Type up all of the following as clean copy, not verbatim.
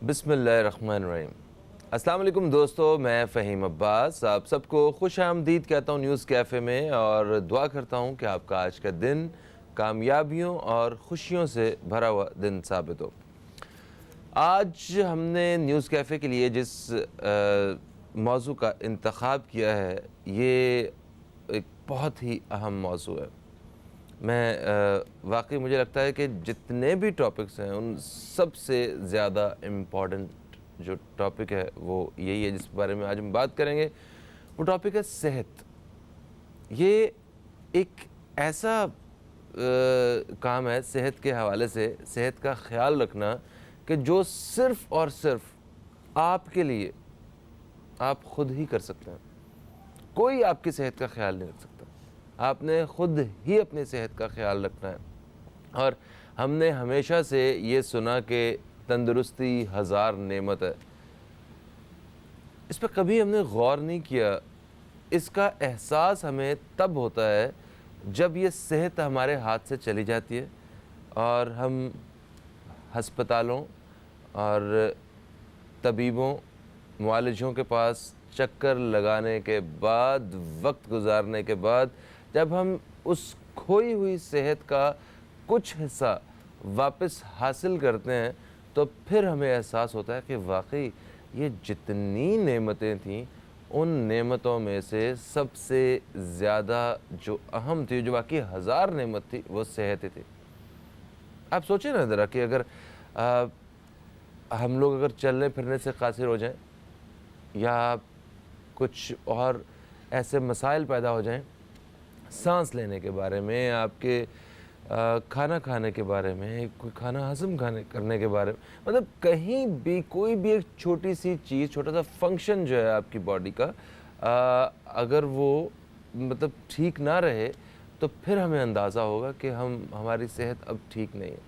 बिस्मिल्लाहिर्रहमानिर्रहीम। अस्सलाम वालेकुम दोस्तों, मैं फ़हीम अब्बास आप सबको खुश आमदीद कहता हूँ न्यूज़ कैफ़े में, और दुआ करता हूँ कि आपका आज का दिन कामयाबियों और ख़ुशियों से भरा हुआ दिन साबित हो। आज हमने न्यूज़ कैफ़े के लिए जिस मौज़ू का इंतख़ाब किया है, ये एक बहुत ही अहम मौज़ू है। वाक़ई मुझे लगता है कि जितने भी टॉपिक्स हैं उन सब से ज़्यादा इम्पॉर्टेंट जो टॉपिक है वो यही है जिस बारे में आज हम बात करेंगे। वो टॉपिक है सेहत। ये एक ऐसा काम है सेहत के हवाले से, सेहत का ख़्याल रखना, कि जो सिर्फ़ और सिर्फ़ आपके लिए आप ख़ुद ही कर सकते हैं। कोई आपकी सेहत का ख़्याल नहीं रख सकता। आपने ख़ुद ही अपनी सेहत का ख़्याल रखना है। और हमने हमेशा से ये सुना कि तंदुरुस्ती हज़ार नेमत है। इस पर कभी हमने गौर नहीं किया। इसका एहसास हमें तब होता है जब ये सेहत हमारे हाथ से चली जाती है और हम हस्पतालों और तबीबों, मुआलिजों के पास चक्कर लगाने के बाद, वक्त गुजारने के बाद, जब हम उस खोई हुई सेहत का कुछ हिस्सा वापस हासिल करते हैं, तो फिर हमें एहसास होता है कि वाकई ये जितनी नेमतें थीं, उन नेमतों में से सबसे ज़्यादा जो अहम थी, जो बाकी हज़ार नेमत थी, वो सेहत ही थी। आप सोचें ना ज़रा कि अगर हम लोग अगर चलने फिरने से कासिर हो जाएं, या कुछ और ऐसे मसाइल पैदा हो जाएं, सांस लेने के बारे में, आपके खाना खाने के बारे में, कोई खाना हज़म करने के बारे में, मतलब कहीं भी कोई भी एक छोटी सी चीज़, छोटा सा फंक्शन जो है आपकी बॉडी का, अगर वो मतलब ठीक ना रहे, तो फिर हमें अंदाज़ा होगा कि हमारी सेहत अब ठीक नहीं है।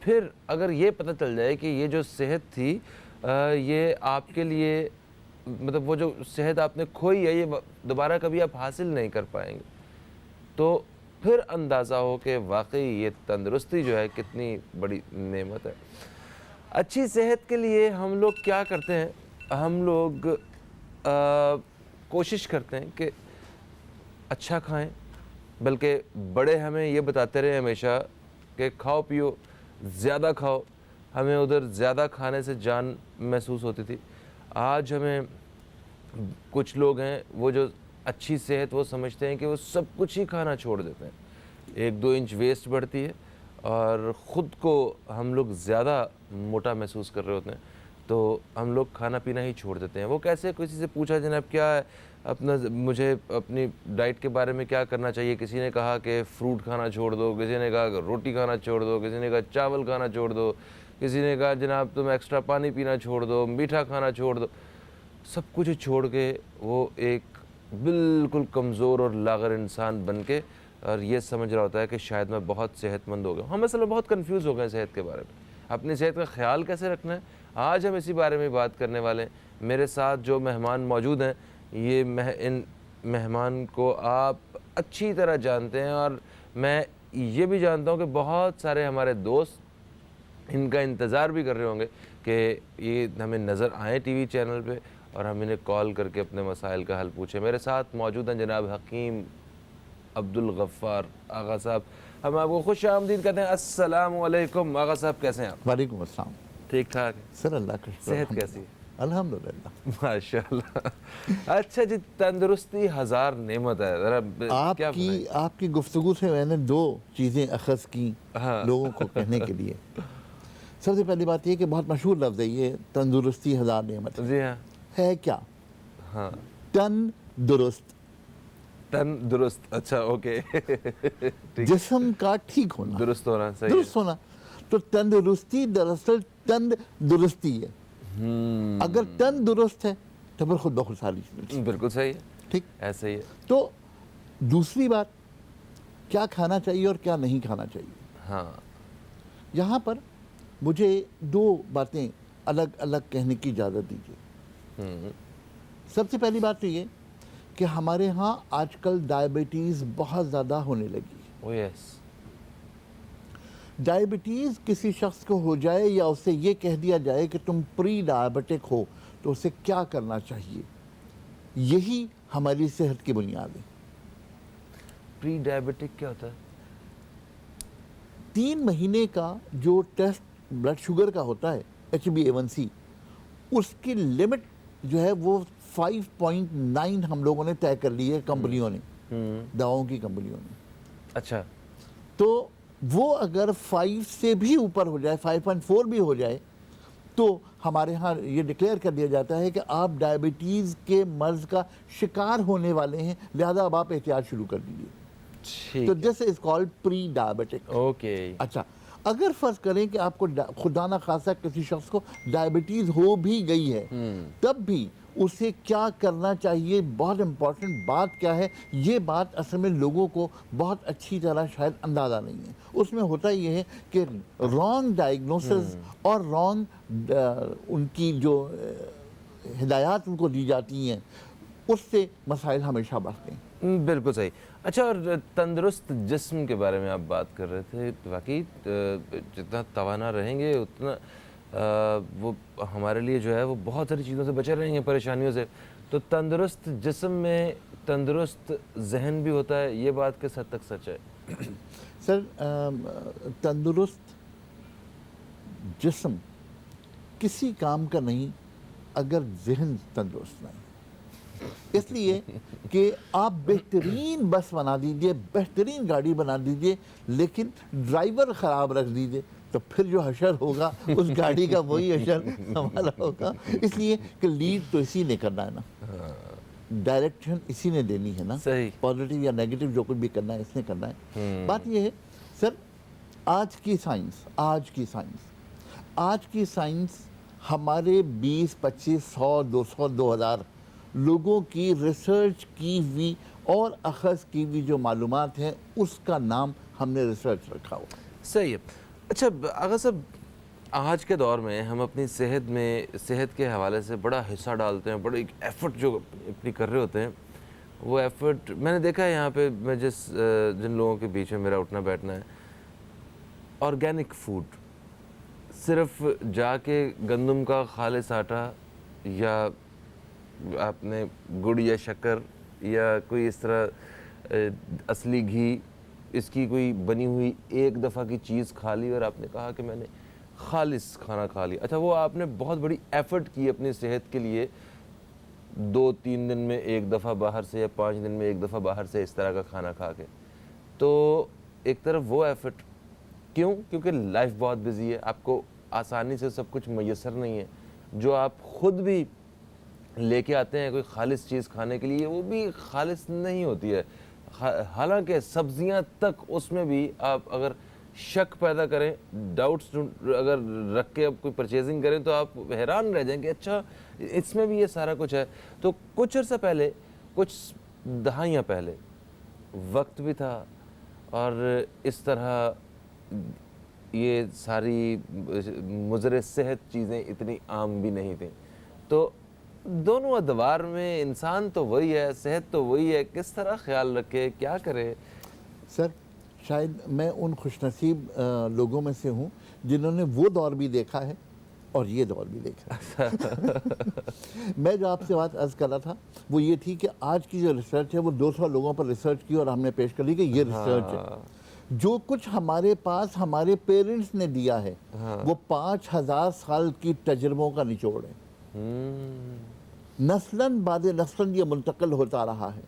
फिर अगर ये पता चल जाए कि ये जो सेहत थी, ये आपके लिए, मतलब वो जो सेहत आपने खोई है, ये दोबारा कभी आप हासिल नहीं कर पाएंगे, तो फिर अंदाज़ा हो कि वाकई ये तंदुरुस्ती जो है कितनी बड़ी नेमत है। अच्छी सेहत के लिए हम लोग क्या करते हैं? हम लोग कोशिश करते हैं कि अच्छा खाएं, बल्कि बड़े हमें ये बताते रहे हमेशा कि खाओ पियो, ज़्यादा खाओ। हमें उधर ज़्यादा खाने से जान महसूस होती थी। आज हमें कुछ लोग हैं वो जो अच्छी सेहत वो समझते हैं कि वो सब कुछ ही खाना छोड़ देते हैं। 1-2 इंच वेस्ट बढ़ती है और ख़ुद को हम लोग ज़्यादा मोटा महसूस कर रहे होते हैं, तो हम लोग खाना पीना ही छोड़ देते हैं। वो कैसे? किसी से पूछा जनाब क्या है मुझे अपनी डाइट के बारे में क्या करना चाहिए? किसी ने कहा कि फ्रूट खाना छोड़ दो, किसी ने कहा रोटी खाना छोड़ दो, किसी ने कहा चावल खाना छोड़ दो, किसी ने कहा जनाब तुम एक्स्ट्रा पानी पीना छोड़ दो, मीठा खाना छोड़ दो। सब कुछ छोड़ के वो एक बिल्कुल कमज़ोर और लाग़र इंसान बन के और ये समझ रहा होता है कि शायद मैं बहुत सेहतमंद हो गया हूँ। हम असल में बहुत कन्फ्यूज़ हो गए हैं सेहत के बारे में। अपनी सेहत का ख़्याल कैसे रखना है, आज हम इसी बारे में बात करने वाले हैं। मेरे साथ जो मेहमान मौजूद हैं, इन मेहमान को आप अच्छी तरह जानते हैं, और मैं ये भी जानता हूँ कि बहुत सारे हमारे दोस्त इनका इंतज़ार भी कर रहे होंगे कि ये हमें नज़र आएँ टीवी चैनल पे और हम इन्हें कॉल करके अपने मसाइल का हल पूछें। मेरे साथ मौजूद हैं जनाब हकीम अब्दुल गफ़्फ़ार आगा साहब। हम आपको खुश आमदीद कहते हैं। अस्सलामु अलैकुम आगा साहब, कैसे हैं आप? वालेकुम अस्सलाम। ठीक ठाक सर अल्लाह का शुक्र। सेहत कैसी है? अल्हम्दुलिल्लाह माशाल्लाह। अच्छा जी, तंदुरुस्ती हज़ार नेमत है। ज़रा क्या बताएं? आपकी गुफ्तगू से मैंने 2 चीज़ें अख़ज़ की हाँ। लोगों को कहने के लिए। सबसे पहली बात ये कि बहुत मशहूर लफ्ज़ है ये, तंदुरुस्ती हज़ार नेमत जी हाँ। है क्या? हाँ, तन दुरुस्त, तंदुरुस्त। अच्छा, ओके। ठीक। जिस्म का ठीक होना, दुरुस्त होना सही दुरुस्त होना। तो तंदुरुस्ती दरअसल तंदुरुस्ती है। अगर तन दुरुस्त है तो फिर खुद ब खुद सारी है। बिल्कुल सही है, ठीक। ऐसे ही है। तो दूसरी बात, क्या खाना चाहिए और क्या नहीं खाना चाहिए, हाँ। यहाँ पर मुझे 2 बातें अलग अलग कहने की इजाज़त दीजिए। सबसे पहली बात तो ये कि हमारे यहाँ आजकल डायबिटीज़ बहुत ज़्यादा होने लगी है। ओ यस। डायबिटीज़ किसी शख्स को हो जाए या उससे ये कह दिया जाए कि तुम प्री डायबिटिक हो, तो उसे क्या करना चाहिए? यही हमारी सेहत की बुनियाद है। प्री डायबिटिक क्या होता है? 3 महीने का जो टेस्ट ब्लड शुगर का होता है, HbA1c, उसकी लिमिट जो है वो 5.9 हम लोगों ने तय कर ली है, कंपनियों ने, दवाओं की कंपनियों ने। अच्छा। तो वो अगर 5 से भी ऊपर हो जाए, 5.4 भी हो जाए, तो हमारे यहाँ ये डिक्लेयर कर दिया जाता है कि आप डायबिटीज़ के मर्ज का शिकार होने वाले हैं, लिहाजा अब आप एहतियात शुरू कर दीजिए। ठीक तो है। This is called pre diabetic. Okay. अच्छा, अगर फर्ज करें कि आपको खुदा ना खासा किसी शख्स को डायबिटीज हो भी गई है, तब भी उसे क्या करना चाहिए, बहुत इंपॉर्टेंट बात क्या है, ये बात असल में लोगों को बहुत अच्छी तरह शायद अंदाज़ा नहीं है। उसमें होता ये है कि रॉन्ग डायग्नोसिस और रॉन्ग उनकी जो हिदायत उनको दी जाती हैं, उससे मसाइल हमेशा बढ़ते हैं। बिल्कुल सही। अच्छा, और तंदुरुस्त जिस्म के बारे में आप बात कर रहे थे। वाकई जितना तवाना रहेंगे उतना वो हमारे लिए जो है वो बहुत सारी चीज़ों से बचे रहेंगे, परेशानियों से। तो तंदुरुस्त जिस्म में तंदुरुस्त जहन भी होता है, ये बात किस हद तक सच है? सर, तंदुरुस्त जिस्म किसी काम का नहीं अगर जहन तंदुरुस्त नहीं। इसलिए कि आप बेहतरीन बस बना दीजिए, बेहतरीन गाड़ी बना दीजिए, लेकिन ड्राइवर ख़राब रख दीजिए, तो फिर जो हशर होगा उस गाड़ी का वही हशर हमारा होगा। इसलिए कि लीड तो इसी ने करना है ना, डायरेक्शन इसी ने देनी है ना, सही। पॉजिटिव या नेगेटिव जो कुछ भी करना है इसने करना है। बात यह है सर, आज की साइंस हमारे 20, 25, 100, 200, 2000 लोगों की रिसर्च की हुई और अखज़ की हुई जो मालूमात हैं, उसका नाम हमने रिसर्च रखा हुआ। सही है। अच्छा आगा साहब, आज के दौर में हम अपनी सेहत के हवाले से बड़ा हिस्सा डालते हैं, बड़े एफर्ट जो अपनी कर रहे होते हैं, वो एफर्ट मैंने देखा है यहाँ पे, मैं जिन लोगों के बीच में मेरा उठना बैठना है, ऑर्गेनिक फूड, सिर्फ जाके गंदम का खालिस आटा या आपने गुड़ या शक्कर या कोई इस तरह असली घी, इसकी कोई बनी हुई एक दफ़ा की चीज़ खा ली और आपने कहा कि मैंने खालिस खाना खा लिया। अच्छा, वो आपने बहुत बड़ी एफ़र्ट की अपनी सेहत के लिए, 2-3 दिन में एक दफ़ा बाहर से या 5 दिन में एक दफ़ा बाहर से इस तरह का खाना खा के, तो एक तरफ वो एफ़र्ट क्यों? क्योंकि लाइफ बहुत बिजी है, आपको आसानी से सब कुछ मैसर नहीं है। जो आप ख़ुद भी लेके आते हैं कोई खालिस चीज़ खाने के लिए, वो भी खालिस नहीं होती है। हालांकि सब्जियां तक, उसमें भी आप अगर शक पैदा करें, डाउट्स अगर रख के अब कोई परचेजिंग करें, तो आप हैरान रह जाएंगे, अच्छा इसमें भी ये सारा कुछ है। तो कुछ अर्सा पहले, कुछ दहाइयाँ पहले वक्त भी था और इस तरह ये सारी मुज़र सेहत चीज़ें इतनी आम भी नहीं थी। तो दोनों अदवार में इंसान तो वही है, सेहत तो वही है, किस तरह ख्याल रखे, क्या करे? सर, शायद मैं उन खुशनसीब लोगों में से हूँ जिन्होंने वो दौर भी देखा है और ये दौर भी देखा है। मैं जो आपसे बात अर्ज कर रहा था वो ये थी कि आज की जो रिसर्च है वो 200 लोगों पर रिसर्च की और हमने पेश कर ली कि ये रिसर्च है। जो कुछ हमारे पास हमारे पेरेंट्स ने दिया है, वो 5000 साल की तजुर्बों का निचोड़ है। नस्लन बाद नस्लन ये मुंतकिल होता रहा है।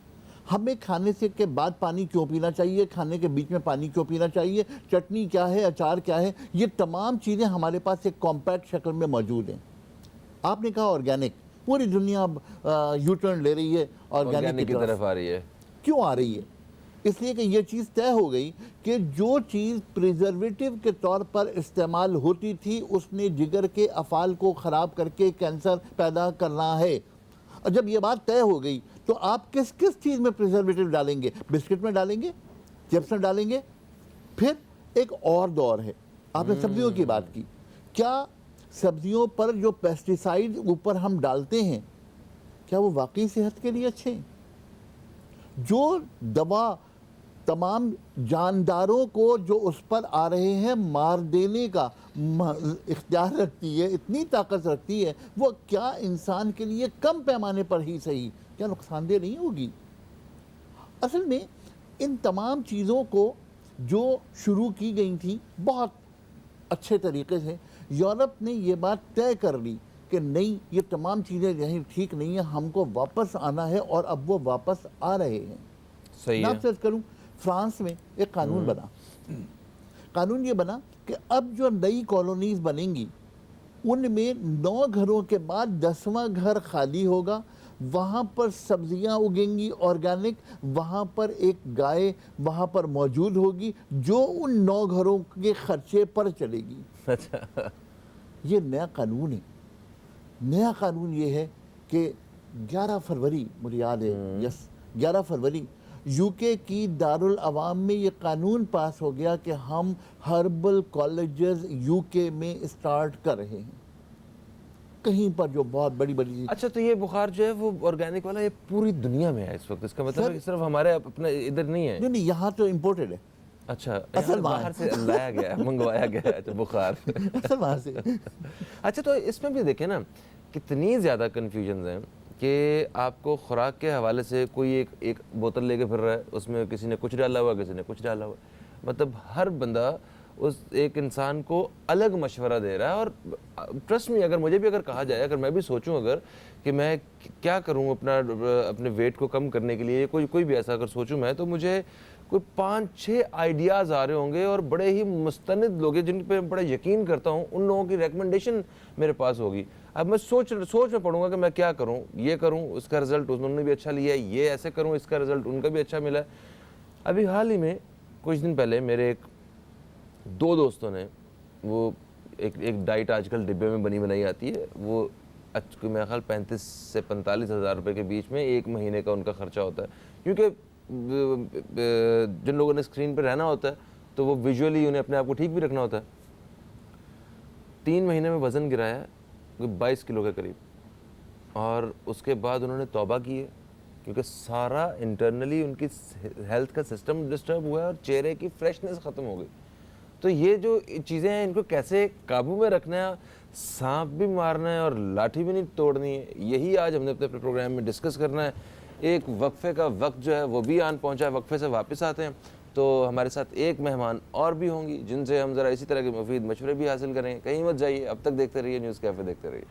हमें खाने से के बाद पानी क्यों पीना चाहिए, खाने के बीच में पानी क्यों पीना चाहिए, चटनी क्या है, अचार क्या है, ये तमाम चीज़ें हमारे पास एक कॉम्पैक्ट शक्ल में मौजूद हैं। आपने कहा ऑर्गेनिक, पूरी दुनिया यू टर्न ले रही है ऑर्गेनिक की तरफ आ रही है। क्यों आ रही है? इसलिए कि ये चीज़ तय हो गई कि जो चीज़ प्रिजर्वेटिव के तौर पर इस्तेमाल होती थी, उसने जिगर के अफ़ाल को ख़राब करके कैंसर पैदा करना है। और जब ये बात तय हो गई तो आप किस किस चीज़ में प्रिजर्वेटिव डालेंगे? बिस्किट में डालेंगे, चिप्स में डालेंगे। फिर एक और दौर है, आपने सब्जियों की बात की, क्या सब्जियों पर जो पेस्टिसाइड ऊपर हम डालते हैं, क्या वो वाकई सेहत के लिए अच्छे हैं? जो दवा तमाम जानदारों को जो उस पर आ रहे हैं मार देने का इख्तियार रखती है, इतनी ताकत रखती है, वो क्या इंसान के लिए कम पैमाने पर ही सही क्या नुकसानदेह नहीं होगी? असल में इन तमाम चीज़ों को जो शुरू की गई थी बहुत अच्छे तरीके से, यूरोप ने ये बात तय कर ली कि नहीं, ये तमाम चीज़ें यहीं ठीक नहीं है, हमको वापस आना है, और अब वो वापस आ रहे हैं। सही मैं है। आपसे अर्ज करूं, फ्रांस में एक कानून बना। कानून ये बना कि अब जो नई कॉलोनीज बनेंगी उनमें 9 घरों के बाद 10वां घर खाली होगा, वहाँ पर सब्जियाँ उगेंगी ऑर्गेनिक, वहाँ पर एक गाय वहाँ पर मौजूद होगी जो उन 9 घरों के खर्चे पर चलेगी। अच्छा, ये नया कानून है। नया कानून ये है कि 11 फरवरी मुझे याद है, यस 11 फरवरी यूके की दारुल अवाम में ये कानून पास हो गया कि हम हर्बल कॉलेजेस यूके में स्टार्ट कर रहे हैं, कहीं पर जो बहुत बड़ी बड़ी। अच्छा, तो ये बुखार जो है वो ऑर्गेनिक वाला ये पूरी दुनिया में है इस वक्त, इसका मतलब है कि सिर्फ हमारे अपने इधर नहीं है? नहीं, यहाँ तो इम्पोर्टेड है। अच्छा, असल यहाँ बाहर से लाया गया है, मंगवाया गया है तो बुखार। असल वहाँ से। अच्छा, तो इसमें भी देखें ना कितनी ज़्यादा कन्फ्यूजन हैं कि आपको खुराक के हवाले से कोई एक बोतल लेके फिर रहा है, उसमें किसी ने कुछ डाला हुआ, किसी ने कुछ डाला हुआ, मतलब हर बंदा उस एक इंसान को अलग मशवरा दे रहा है। और ट्रस्ट में, अगर मुझे भी अगर कहा जाए, अगर मैं भी सोचूं अगर कि मैं क्या करूं अपने वेट को कम करने के लिए, कोई भी ऐसा अगर सोचूं मैं, तो मुझे कोई 5-6 आइडियाज़ आ रहे होंगे और बड़े ही मुस्तनिद लोग हैं जिन पे बड़ा यकीन करता हूँ, उन लोगों की रिकमेंडेशन मेरे पास होगी। अब मैं सोच में पड़ूंगा कि मैं क्या करूँ, ये करूँ, उसका रिजल्ट उन्होंने भी अच्छा लिया है, ये ऐसे करूँ, इसका रिजल्ट उनका भी अच्छा मिला है। अभी हाल ही में कुछ दिन पहले मेरे एक 2 दोस्तों ने, वो एक डाइट आजकल डिब्बे में बनी बनाई आती है, वो मेरा ख्याल 35 से 45 हज़ार रुपये के बीच में 1 महीने का उनका खर्चा होता है, क्योंकि जिन लोगों ने स्क्रीन पर रहना होता है तो वो विजुअली उन्हें अपने आप को ठीक भी रखना होता है। 3 महीने में वज़न गिराया है 22 किलो के करीब, और उसके बाद उन्होंने तौबा की है क्योंकि सारा इंटरनली उनकी हेल्थ का सिस्टम डिस्टर्ब हुआ है और चेहरे की फ्रेशनेस ख़त्म हो गई। तो ये जो चीज़ें हैं इनको कैसे काबू में रखना है, सांप भी मारना है और लाठी भी नहीं तोड़नी है, यही आज हमने अपने प्रोग्राम में डिस्कस करना है। एक वक्फे का वक्त जो है वो भी आन पहुंचा है, वक्फे से वापस आते हैं तो हमारे साथ एक मेहमान और भी होंगी जिनसे हम ज़रा इसी तरह के मुफीद मशवरे भी हासिल करेंगे। कहीं मत जाइए, अब तक देखते रहिए न्यूज़ कैफ़े, देखते रहिए।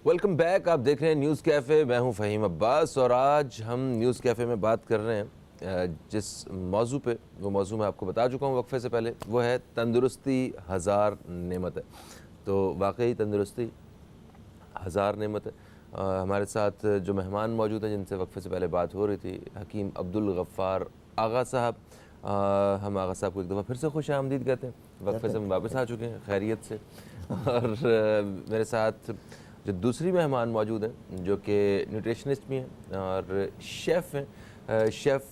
वेलकम बैक, आप देख रहे हैं न्यूज़ कैफ़े, मैं हूं फ़हीम अब्बास और आज हम न्यूज़ कैफ़े में बात कर रहे हैं जिस मौजू पे, वो मौजू मैं आपको बता चुका हूं वक्फे से पहले, वो है तंदुरुस्ती हज़ार नेमत है। तो वाकई तंदुरुस्ती हज़ार नेमत है। हमारे साथ जो मेहमान मौजूद हैं जिनसे वक्फे से पहले बात हो रही थी, हकीम अब्दुल गफ़्फ़ार आगा साहब। हम आगा साहब को एक दफ़ा फिर से खुश आमदीद कहते हैं, वक्फे से हम वापस आ चुके हैं खैरियत से। और मेरे साथ जो दूसरी मेहमान मौजूद हैं जो कि न्यूट्रिशनिस्ट भी हैं और शेफ़ हैं, शेफ़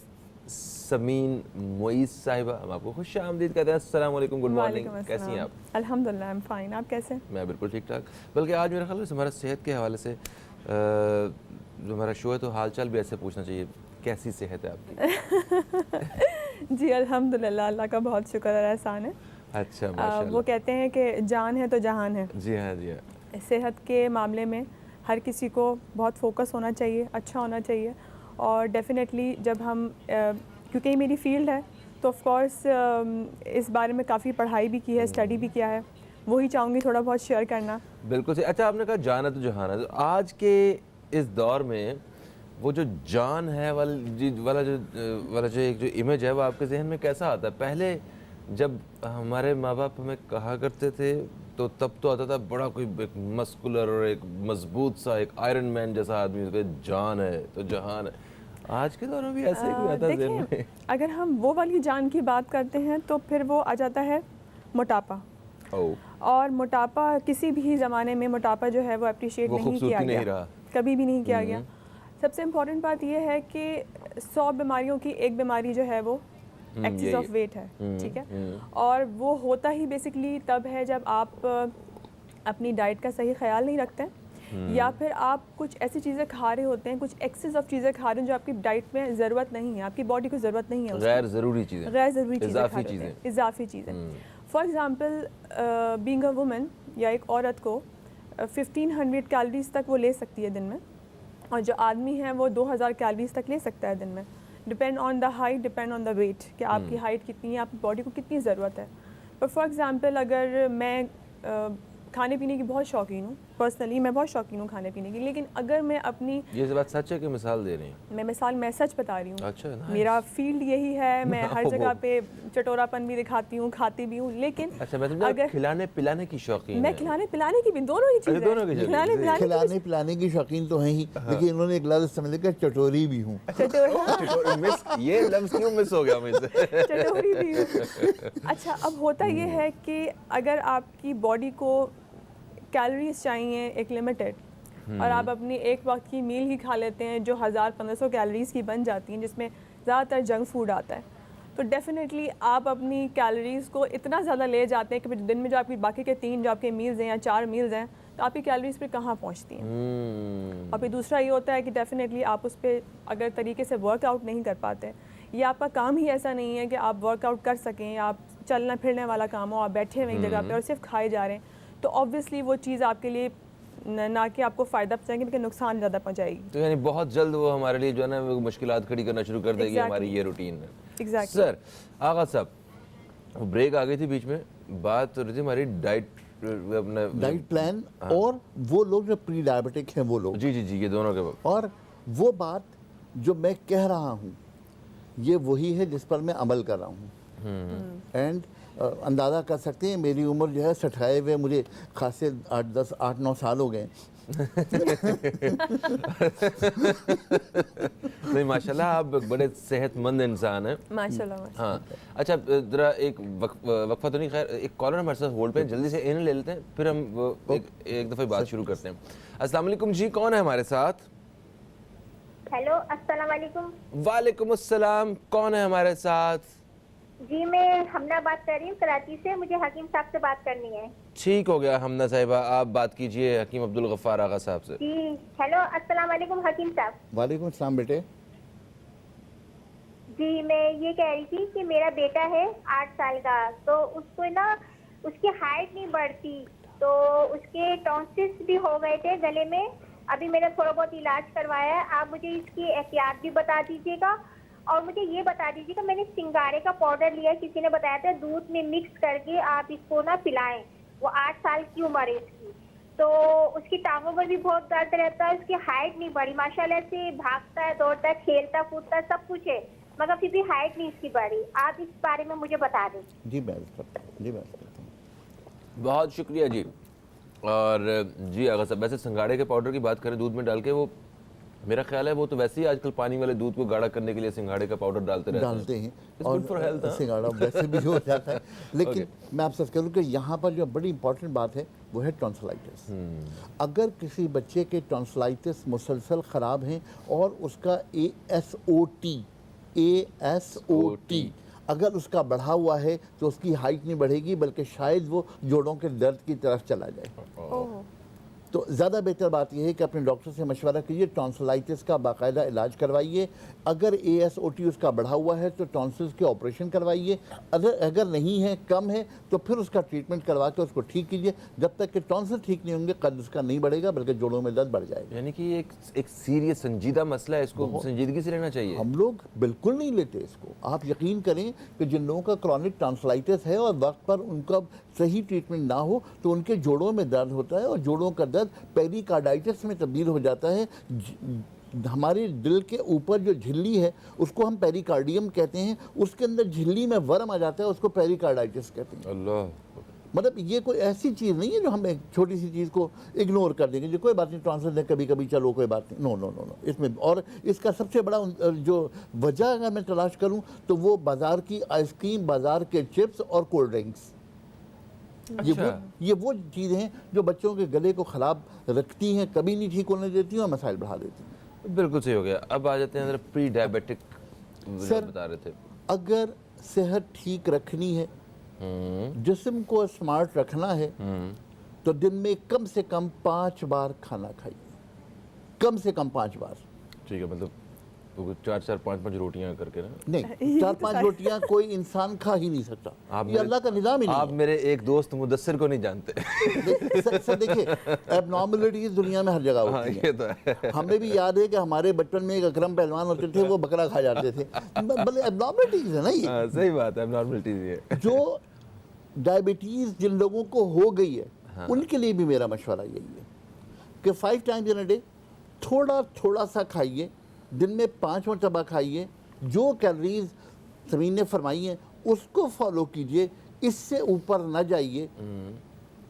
समीन मोइस साहिबा, हम आपको खुश आमदीद कहते हैं। अस्सलाम वालेकुम, गुड मॉर्निंग, कैसी हैं आप? अल्हम्दुलिल्लाह, आई एम फाइन, आप कैसे हैं? मैं बिल्कुल ठीक ठाक। बल्कि आज मेरा ख्याल है हमारा सेहत के हवाले से जो हमारा शो है तो हाल चाल भी ऐसे पूछना चाहिए, कैसी सेहत है आपकी? जी अल्हम्दुलिल्लाह, अल्लाह का बहुत शुक्र और एहसान है। अच्छा, माशाल्लाह। वो कहते हैं कि जान है तो जहान है। जी हाँ, जी हाँ। सेहत के मामले में हर किसी को बहुत फोकस होना चाहिए, अच्छा होना चाहिए। और डेफिनेटली जब हम क्योंकि ये मेरी फील्ड है तो ऑफ कोर्स इस बारे में काफ़ी पढ़ाई भी की है, स्टडी भी किया है, वही चाहूँगी थोड़ा बहुत शेयर करना। बिल्कुल सही। अच्छा, आपने कहा जान है तो जहान है, तो आज के इस दौर में वो जो जान है वाला जो एक जो इमेज है वो आपके जहन में कैसा आता है? पहले जब हमारे माँ बाप हमें कहा करते थे तो तब तो आता था बड़ा कोई एक मस्कुलर और एक मजबूत सा एक आयरन मैन जैसा आदमी, उसका जान है तो जहान है। आज के दौर में भी ऐसे ही कोई आता है जहन में? देखिए, अगर हम वो वाली जान की बात करते हैं तो फिर वो आ जाता है मोटापा। और मोटापा किसी भी ज़माने में मोटापा जो है वो अप्रिशिएट नहीं किया गया, कभी भी नहीं किया गया। सबसे इम्पॉर्टेंट बात यह है कि 100 बीमारियों की एक बीमारी जो है वो एक्सेस यही ऑफ वेट है, ठीक है। और वो होता ही बेसिकली तब है जब आप अपनी डाइट का सही ख्याल नहीं रखते हैं, या फिर आप कुछ ऐसी चीज़ें खा रहे होते हैं, कुछ एक्सेस ऑफ चीज़ें खा रहे हैं जो आपकी डाइट में ज़रूरत नहीं है, आपकी बॉडी को ज़रूरत नहीं है उसकी। गैर ज़रूरी चीज़ें, गैर ज़रूरी चीज़ें खा इजाफी रहे होते हैं, चीज़ें। इजाफी चीज़ें। For example being a woman या एक औरत को 1500 कैलोरीज तक वो ले सकती है दिन में, और जो आदमी है वो 2000 कैलोरीज तक ले सकता है दिन में। Depend on the height, depend on the weight, कि आपकी हाइट कितनी है, आपकी बॉडी को कितनी ज़रूरत है। पर फॉर एग्ज़ाम्पल अगर मैं खाने पीने की बहुत शौकीन हूँ, पर्सनली मैं बहुत शौकीन हूँ खाने पीने की, लेकिन अगर मैं अपनी, ये बात सच है कि मिसाल दे रही हैं? मैं सच बता रही हूँ। अच्छा, nice. मेरा फील्ड यही है, मैं हर वो। जगह पे चटोरापन भी दिखाती हूँ, खाती भी हूँ, लेकिन अच्छा, मतलब अगर खिलाने पिलाने की शौकीन मैं है। खिलाने पिलाने की भी, दोनों ही चीज़ें, दोनों की शौकीन, खिलाने सही। पिलाने की खिलाने पिलाने की शौकीन तो है ही, लेकिन इन्होंने एक लफ्ज़ समझ लिया कि चटोरी भी हूँ। ये लफ्ज़ क्यों मिस हो गया मुझसे? चटोरी भी हूँ। अच्छा, अब होता ये है कि अगर आपकी बॉडी को कैलोरीज चाहिए एक लिमिटेड, और आप अपनी एक वक्त की मील ही खा लेते हैं जो 1000-1500 कैलोरीज की बन जाती हैं, जिसमें ज़्यादातर जंक फूड आता है, तो डेफिनेटली आप अपनी कैलोरीज़ को इतना ज़्यादा ले जाते हैं कि दिन में जो आपकी बाकी के 3 जो आपके मील्स हैं या 4 मील्स हैं, तो आपकी कैलोरीज पे कहाँ पहुँचती हैं। और फिर दूसरा ये होता है कि डेफिनेटली आप उस पर अगर तरीके से वर्कआउट नहीं कर पाते, या आपका काम ही ऐसा नहीं है कि आप वर्कआउट कर सकें, आप चलना फिरने वाला काम हो, आप बैठे हुए एक जगह पर और सिर्फ खाए जा रहे हैं, तो ऑब्वियसली वो चीज़ आपके लिए ना कि आपको फ़ायदा पहुँचाएगी बल्कि नुकसान ज़्यादा पहुँचाएगी। तो यानी बहुत जल्द वो हमारे लिए जो है ना वो मुश्किलात खड़ी करना शुरू कर देगी Exactly. हमारी ये रूटीन में। एग्जैक्टली। सर आगा साहब, ब्रेक आ गई थी बीच में, बात हो रही थी हमारी अपने डाइट प्लान और वो लोग जो प्री डायबिटिक हैं वो लोग, जी जी जी, ये दोनों के और वो बात जो मैं कह रहा हूँ ये वही है जिस पर मैं अमल कर रहा हूँ। एंड अंदाज़ा कर सकते हैं मेरी उम्र जो है 67 हुए, मुझे खासे 8-9 साल हो गए। नहीं माशाल्लाह, आप बड़े सेहतमंद इंसान हैं। माशाल्लाह। हाँ, अच्छा ज़रा एक वक्फा तो नहीं, खैर एक कॉलर हमारे साथ होल्ड पे, जल्दी से इन्हें ले लेते हैं, फिर हम एक दफ़ा बात शुरू करते हैं। अस्सलाम वालेकुम जी, कौन है हमारे साथ? हेलो, अस्सलाम वालेकुम। वालेकुम अस्सलाम, कौन है हमारे साथ? जी मैं हमना बात कर रही हूँ कराची से, मुझे हकीम साहब से बात करनी है। ठीक हो गया हमना साहिबा, आप बात कीजिए हकीम अब्दुल गफ्फार आगा साहब से। जी हेलो, अस्सलाम वालेकुम हकीम साहब। वालेकुम सलाम बेटे। जी मैं ये कह रही थी कि मेरा बेटा है 8 साल का, तो उसको ना उसकी हाइट नहीं बढ़ती, तो उसके टॉन्सिल्स भी हो गए थे गले में। अभी मैंने थोड़ा बहुत इलाज करवाया है, आप मुझे इसकी एहतियात भी बता दीजिएगा। और मुझे ये बता दीजिएगा, मैंने सिंगारे का पाउडर लिया, किसी ने बताया था दूध में मिक्स करके आप इसको ना पिलाएं। वो 8 साल की उम्र है इसकी, तो उसकी टांगों पर भी बहुत दर्द रहता है, उसकी हाइट नहीं बढ़ी। माशाल्लाह से भागता है, दौड़ता है, खेलता कूदता है, सब कुछ है, मगर फिर भी हाइट नहीं इसकी बढ़ी। आप इस बारे में मुझे बता दें। जी मैं करता हूँ। बहुत शुक्रिया जी। और जी आगा साहब, वैसे सिंगाड़े के पाउडर की बात करें दूध में डाल के, वो मेरा ख्याल है वो तो वैसे ही आजकल पानी वाले दूध को गाढ़ा करने के लिए सिंगाड़े का पाउडर डालते हैं और सिंगाड़ा वैसे भी हो जाता है। लेकिन मैं आपसे करूँ कि यहाँ पर जो बड़ी इंपॉर्टेंट बात है वो है टॉन्सिलाइटिस। अगर किसी बच्चे के टॉन्सिलाइटिस मुसलसल ख़राब हैं और उसका ASOT अगर उसका बढ़ा हुआ है तो उसकी हाइट नहीं बढ़ेगी, बल्कि शायद वो जोड़ों के दर्द की तरफ चला जाए। तो ज़्यादा बेहतर बात यह है कि अपने डॉक्टर से मशवरा कीजिए, टॉन्सिलाइटिस का बाकायदा इलाज करवाइए। अगर ASOT उसका बढ़ा हुआ है तो टॉन्सिल्स के ऑपरेशन करवाइए, अगर नहीं है, कम है, तो फिर उसका ट्रीटमेंट करवा के उसको ठीक कीजिए। जब तक कि टॉन्सिल ठीक नहीं होंगे कद उसका नहीं बढ़ेगा, बल्कि जोड़ों में दर्द बढ़ जाएगा। यानी कि एक सीरियस संजीदा मसला है, इसको संजीदगी से लेना चाहिए। हम लोग बिल्कुल नहीं लेते इसको। आप यकीन करें कि जिन लोगों का क्रॉनिक टॉन्सिलाइटिस है और वक्त पर उनका सही ट्रीटमेंट ना हो तो उनके जोड़ों में दर्द होता है, और जोड़ों का दर्द पेरिकार्डाइटिस में तब्दील हो जाता है। हमारे दिल के ऊपर जो झिल्ली है उसको हम पेरिकार्डियम कहते हैं, उसके अंदर झिल्ली में वर्म आ जाता है, उसको पेरिकार्डाइटिस कहते हैं। अल्लाह, मतलब ये कोई ऐसी चीज़ नहीं है जो हम एक छोटी सी चीज़ को इग्नोर कर देंगे, जो कोई बात नहीं, ट्रांसफर है कभी कभी, चलो कोई बात नहीं। नो नो नो नो इसमें। और इसका सबसे बड़ा जो वजह अगर मैं तलाश करूं तो वो बाज़ार की आइसक्रीम, बाज़ार के चिप्स और कोल्ड ड्रिंक्स, ये वो चीज़ें हैं जो बच्चों के गले को ख़राब रखती हैं, कभी नहीं ठीक होने देती हैं और मसाइल बढ़ा देती हैं। बिल्कुल सही हो गया। अब आ जाते हैं जरा प्री डायबिटिक सर, बता रहे थे। अगर सेहत ठीक रखनी है, जिस्म को स्मार्ट रखना है, तो दिन में कम से कम 5 बार खाना खाइए, कम से कम 5 बार। ठीक है, मतलब 4-4, 5-5 रोटियां करके ना। नहीं, 4-5 रोटियां कोई इंसान खा ही नहीं सकता, ये अल्लाह का निज़ाम ही नहीं आप है। मेरे एक दोस्त मुदस्सिर को नहीं जानते। सर देखिए, एबनॉर्मलिटीज दुनिया में हर जगह हाँ, होती ये है। तो है। हमें भी याद है कि हमारे बचपन में एक अकरम पहलवान होते थे, वो बकरा खा जाते थे। भले एबनॉर्मलिटीज है ना ये। हाँ, सही बात है, एबनॉर्मलिटीज ये। जो डायबिटीज जिन लोगों को हो गई है, उनके लिए भी मेरा मशवरा यही है कि 5 टाइम्स इन अ डे थोड़ा थोड़ा सा खाइए, दिन में 5 मरतबा खाइए, जो कैलोरीज ज़मीन ने फरमाई हैं उसको फॉलो कीजिए, इससे ऊपर ना जाइए।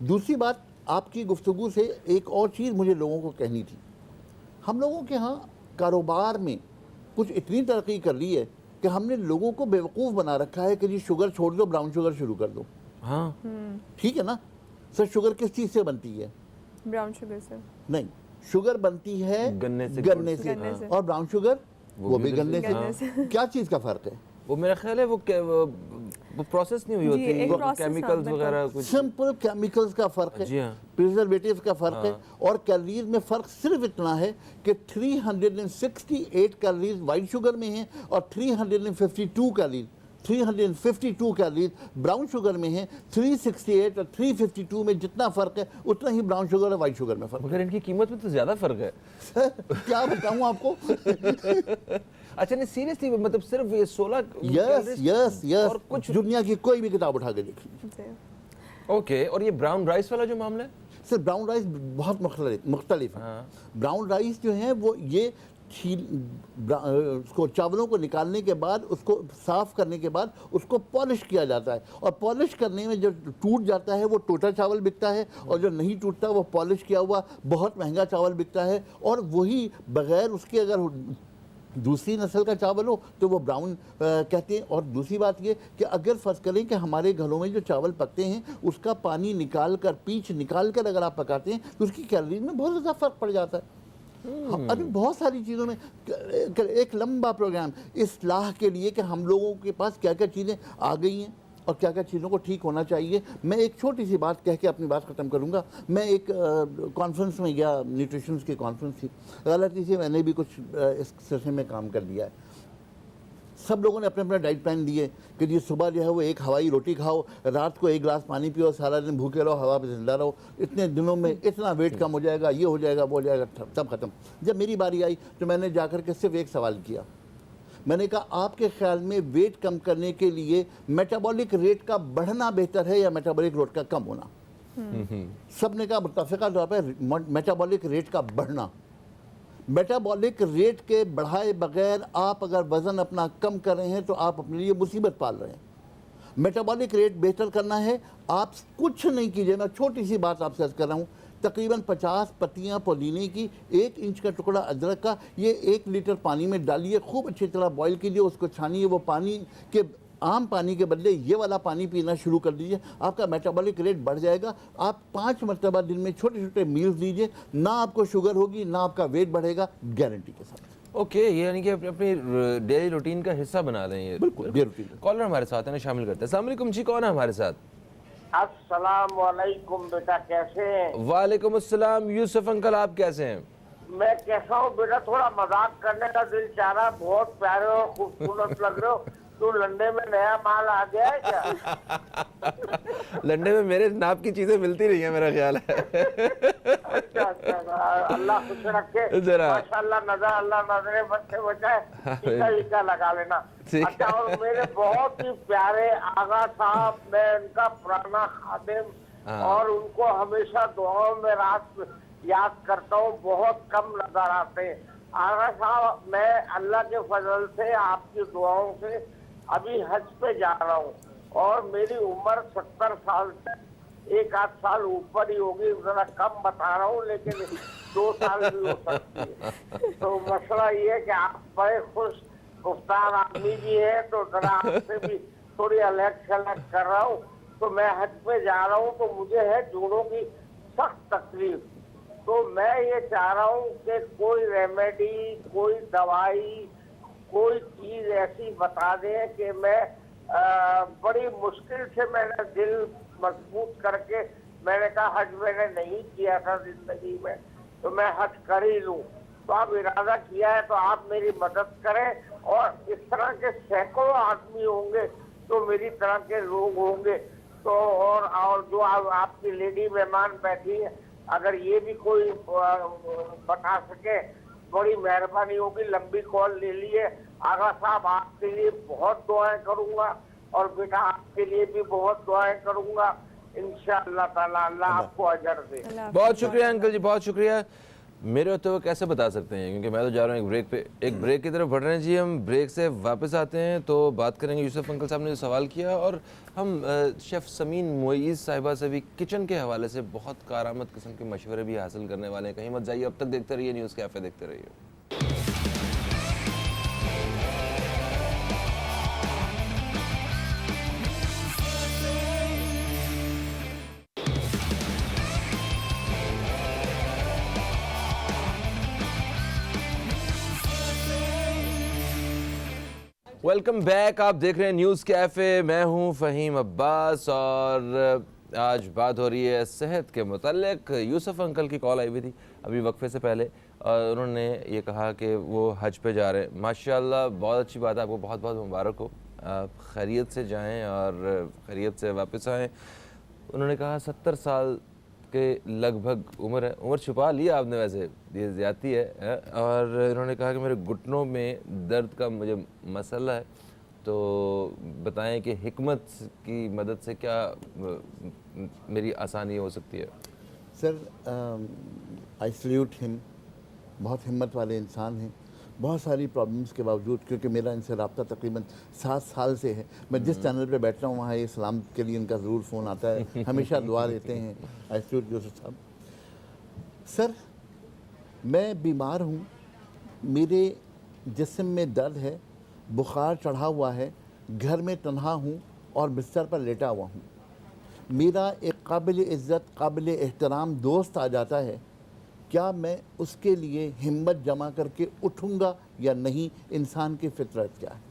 दूसरी बात, आपकी गुफ्तगू से एक और चीज़ मुझे लोगों को कहनी थी। हम लोगों के यहाँ कारोबार में कुछ इतनी तरक्की कर ली है कि हमने लोगों को बेवकूफ़ बना रखा है कि जी शुगर छोड़ दो, ब्राउन शुगर शुरू कर दो। हाँ, ठीक है ना सर, शुगर किस चीज़ से बनती है? ब्राउन शुगर से नहीं, शुगर बनती है गन्ने से। गन्ने से। और ब्राउन शुगर वो भी गन्ने गन्ने से। से। क्या चीज़ का फ़र्क है? वो मेरा ख्याल है वो प्रोसेस नहीं हुई जी, होती, एक वो process, केमिकल्स हाँ, बिल्कुल। वगैरह कुछ। सिंपल केमिकल्स का फ़र्क जी है, हाँ। प्रिजर्वेटिव्स का फ़र्क है, और कैलोरीज में फ़र्क सिर्फ इतना है कि 368 कैलोरीज वाइट शुगर में हैं और 352 कैलोरीज ब्राउन शुगर में है। 368 और 352 में जितना फ़र्क है उतना ही ब्राउन शुगर और वाइट शुगर में फ़र्क मगर इनकी कीमत में तो ज़्यादा फ़र्क है। है। क्या बताऊँ आपको? अच्छा, नहीं सीरियसली, मतलब सिर्फ ये 16 यस और कुछ। दुनिया की कोई भी किताब उठा के देख लीजिए। जी। ओके, और ये ब्राउन राइस वाला जो मामला है? सर, ब्राउन राइस बहुत मुख्तलिफ है। हाँ। ब्राउन राइस जो है वो ये उसको चावलों को निकालने के बाद, उसको साफ़ करने के बाद उसको पॉलिश किया जाता है, और पॉलिश करने में जो टूट जाता है वो टूटा चावल बिकता है, और जो नहीं टूटता वो पॉलिश किया हुआ बहुत महंगा चावल बिकता है। और वही बग़ैर उसके अगर दूसरी नस्ल का चावल हो तो वो ब्राउन कहते हैं। और दूसरी बात ये कि अगर फ़र्ज़ करें कि हमारे घरों में जो चावल पकते हैं उसका पानी निकाल कर, पीछ निकाल कर अगर आप पकाते हैं तो उसकी कैलोरी में बहुत ज़्यादा फ़र्क पड़ जाता है। अभी बहुत सारी चीज़ों में एक लंबा प्रोग्राम इस्लाह के लिए कि हम लोगों के पास क्या क्या चीज़ें आ गई हैं और क्या क्या चीज़ों को ठीक होना चाहिए। मैं एक छोटी सी बात कह के अपनी बात ख़त्म करूँगा। मैं एक कॉन्फ्रेंस में गया, न्यूट्रिशन की कॉन्फ्रेंस थी, गलती से मैंने भी कुछ इस सिलसिले में काम कर लिया है। सब लोगों ने अपने अपने डाइट प्लान दिए कि जी सुबह जो है वो एक हवाई रोटी खाओ, रात को 1 गिलास पानी पियो, सारा दिन भूखे रहो, हवा पे जिंदा रहो, इतने दिनों में इतना वेट कम हो जाएगा, ये हो जाएगा, वो हो जाएगा, सब खत्म। जब मेरी बारी आई तो मैंने जाकर के सिर्फ एक सवाल किया। मैंने कहा, आपके ख्याल में वेट कम करने के लिए मेटाबॉलिक रेट का बढ़ना बेहतर है या मेटाबॉलिक रेट का कम होना? सब ने कहा मुत्तफ़िक़ा तौर पर मेटाबॉलिक रेट का बढ़ना। मेटाबॉलिक रेट के बढ़ाए बगैर आप अगर वज़न अपना कम कर रहे हैं तो आप अपने लिए मुसीबत पाल रहे हैं। मेटाबॉलिक रेट बेहतर करना है, आप कुछ नहीं कीजिए। मैं छोटी सी बात आपसे अर्ज़ कर रहा हूँ, तकरीबन 50 पत्तियाँ पुदीने की, 1 इंच का टुकड़ा अदरक का, ये 1 लीटर पानी में डालिए, खूब अच्छी तरह बॉईल कीजिए, उसको छानिए। वो पानी के आम पानी के बदले ये वाला पानी पीना शुरू कर दीजिए, आपका मेटाबॉलिक रेट बढ़ जाएगा। आप 5 मरतबा दिन में छोटे छोटे मील्स दीजिए, ना आपको शुगर होगी ना आपका वेट बढ़ेगा, गारंटी के साथ। ओके, ये यानी कि अपनी डेली रूटीन का हिस्सा बना रहे हैं ये। बिल्कुल बेरूटीन। कॉलर हमारे साथ है ना, शामिल करते हैं। अस्सलाम वालेकुम जी, कौन है हमारे साथ? अस्सलाम वालेकुम बेटा, कैसे हैं? वालेकुम अस्सलाम यूसुफ अंकल, आप कैसे हैं? मैं कैसा हूँ बेटा, थोड़ा मजाक करने का दिल चाह रहा। बहुत प्यारे और खूबसूरत लग रहे हो। तू लंडे में नया माल आ गया है क्या? लंडे में मेरे नाप की चीजें मिलती नहीं है, मेरा ख्याल है। अच्छा अच्छा, अल्लाह खुश रखे जरा। माशाल्लाह, अल्लाह नजरे बच्चे बचाए, टीका लगा लेना। ठीक अच्छा, और मेरे बहुत ही प्यारे आगा साहब, मैं उनका पुराना खादिम और उनको हमेशा दुआओं में रात याद करता हूँ, बहुत कम नजर आते हैं। आगा साहब, मैं अल्लाह के फजल से, आपकी दुआओं से अभी हज पे जा रहा हूँ और मेरी उम्र 70 साल से 1 आध साल ऊपर ही होगी, जरा कम बता रहा हूँ, लेकिन 2 साल भी हो सकती है। तो मसला ये है कि आप बड़े खुश गुफ्तार आदमी भी है, तो जरा आपसे भी थोड़ी अलग शलग कर रहा हूँ। तो मैं हज पे जा रहा हूँ, तो मुझे है जोड़ों की सख्त तकलीफ। तो मैं ये चाह रहा हूँ कि कोई रेमेडी, कोई दवाई, कोई चीज ऐसी बता दें कि मैं बड़ी मुश्किल से मैंने दिल मजबूत करके मैंने कहा हज मैंने नहीं किया था जिंदगी में, तो मैं हज कर ही लूं। तो आप इरादा किया है तो आप मेरी मदद करें। और इस तरह के सैकड़ों आदमी होंगे तो मेरी तरह के लोग होंगे। तो और जो आपकी लेडी मेहमान बैठी है, अगर ये भी कोई बता सके बड़ी मेहरबानी होगी। लंबी कॉल ले लिए। आगा साहब आपके लिए बहुत दुआएं करूंगा और बेटा आपके लिए भी बहुत दुआएं करूंगा। इंशाअल्लाह ताला अल्लाह आपको अजर दे। बहुत शुक्रिया अंकल जी, बहुत शुक्रिया। मेरे होते हुए कैसे बता सकते हैं, क्योंकि मैं तो जा रहा हूँ एक ब्रेक पे, एक ब्रेक की तरफ बढ़ रहे हैं जी। हम ब्रेक से वापस आते हैं तो बात करेंगे यूसुफ अंकल साहब ने जो सवाल किया, और हम शेफ़ समीन मोइज़ साहिबा से भी किचन के हवाले से बहुत कारआमद किस्म के मशवरे भी हासिल करने वाले हैं। कहीं मत जाइए, अब तक देखते रहिए न्यूज़ कैफ़े, देखते रहिए। वेलकम बैक, आप देख रहे हैं न्यूज़ कैफ़े। मैं हूं फ़हीम अब्बास और आज बात हो रही है सेहत के मुताल्लिक। यूसुफ अंकल की कॉल आई हुई थी अभी वक्फे से पहले, और उन्होंने ये कहा कि वो हज पे जा रहे हैं। माशाल्लाह बहुत अच्छी बात है, आपको बहुत बहुत मुबारक हो। आप खैरियत से जाएं और खैरियत से वापस आएँ। उन्होंने कहा 70 साल के लगभग उम्र है। उम्र छुपा लिया आपने, वैसे ये ज़्यादती है। और इन्होंने कहा कि मेरे घुटनों में दर्द का मुझे मसला है, तो बताएं कि हिकमत की मदद से क्या मेरी आसानी हो सकती है। सर आई सल्यूट हिम, बहुत हिम्मत वाले इंसान हैं। बहुत सारी प्रॉब्लम्स के बावजूद, क्योंकि मेरा इनसे रब्ता तकरीबन 7 साल से है, मैं जिस चैनल पे बैठता हूँ वहाँ ये सलाम के लिए इनका ज़रूर फ़ोन आता है, हमेशा दुआ देते हैं। आई सल्यूट यूसुफ साहब। सर मैं बीमार हूँ, मेरे जिस्म में दर्द है, बुखार चढ़ा हुआ है, घर में तन्हा हूँ और बिस्तर पर लेटा हुआ हूँ। मेरा एक काबिल इज़्ज़त, काबिल एहतराम दोस्त आ जाता है, क्या मैं उसके लिए हिम्मत जमा करके उठूँगा या नहीं? इंसान की फितरत क्या है?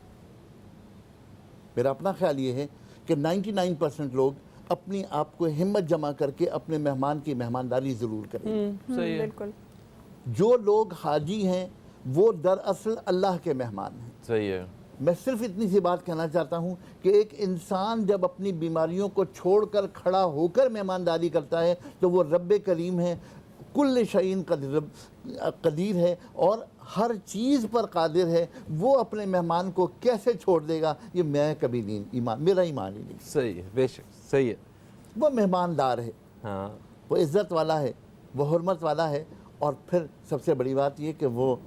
मेरा अपना ख्याल ये है कि 99% लोग अपनी आप को हिम्मत जमा करके अपने मेहमान की मेहमानदारी ज़रूर करेंगे। सही है, बिल्कुल। जो लोग हाजी हैं वो दरअसल अल्लाह के मेहमान हैं। सही है। मैं सिर्फ इतनी सी बात कहना चाहता हूँ कि एक इंसान जब अपनी बीमारियों को छोड़कर खड़ा होकर मेहमानदारी करता है तो वो रब्बे करीम है, कुल्ल शईन कदीर है और हर चीज़ पर कादिर है। वो अपने मेहमान को कैसे छोड़ देगा, ये मैं कभी नहीं, ईमान मेरा ईमान ही नहीं। सही है, बेशक सही है। वो मेहमानदार है, हाँ, वो इज़्ज़त वाला है, वो हुर्मत वाला है, और फिर सबसे बड़ी बात ये कि वो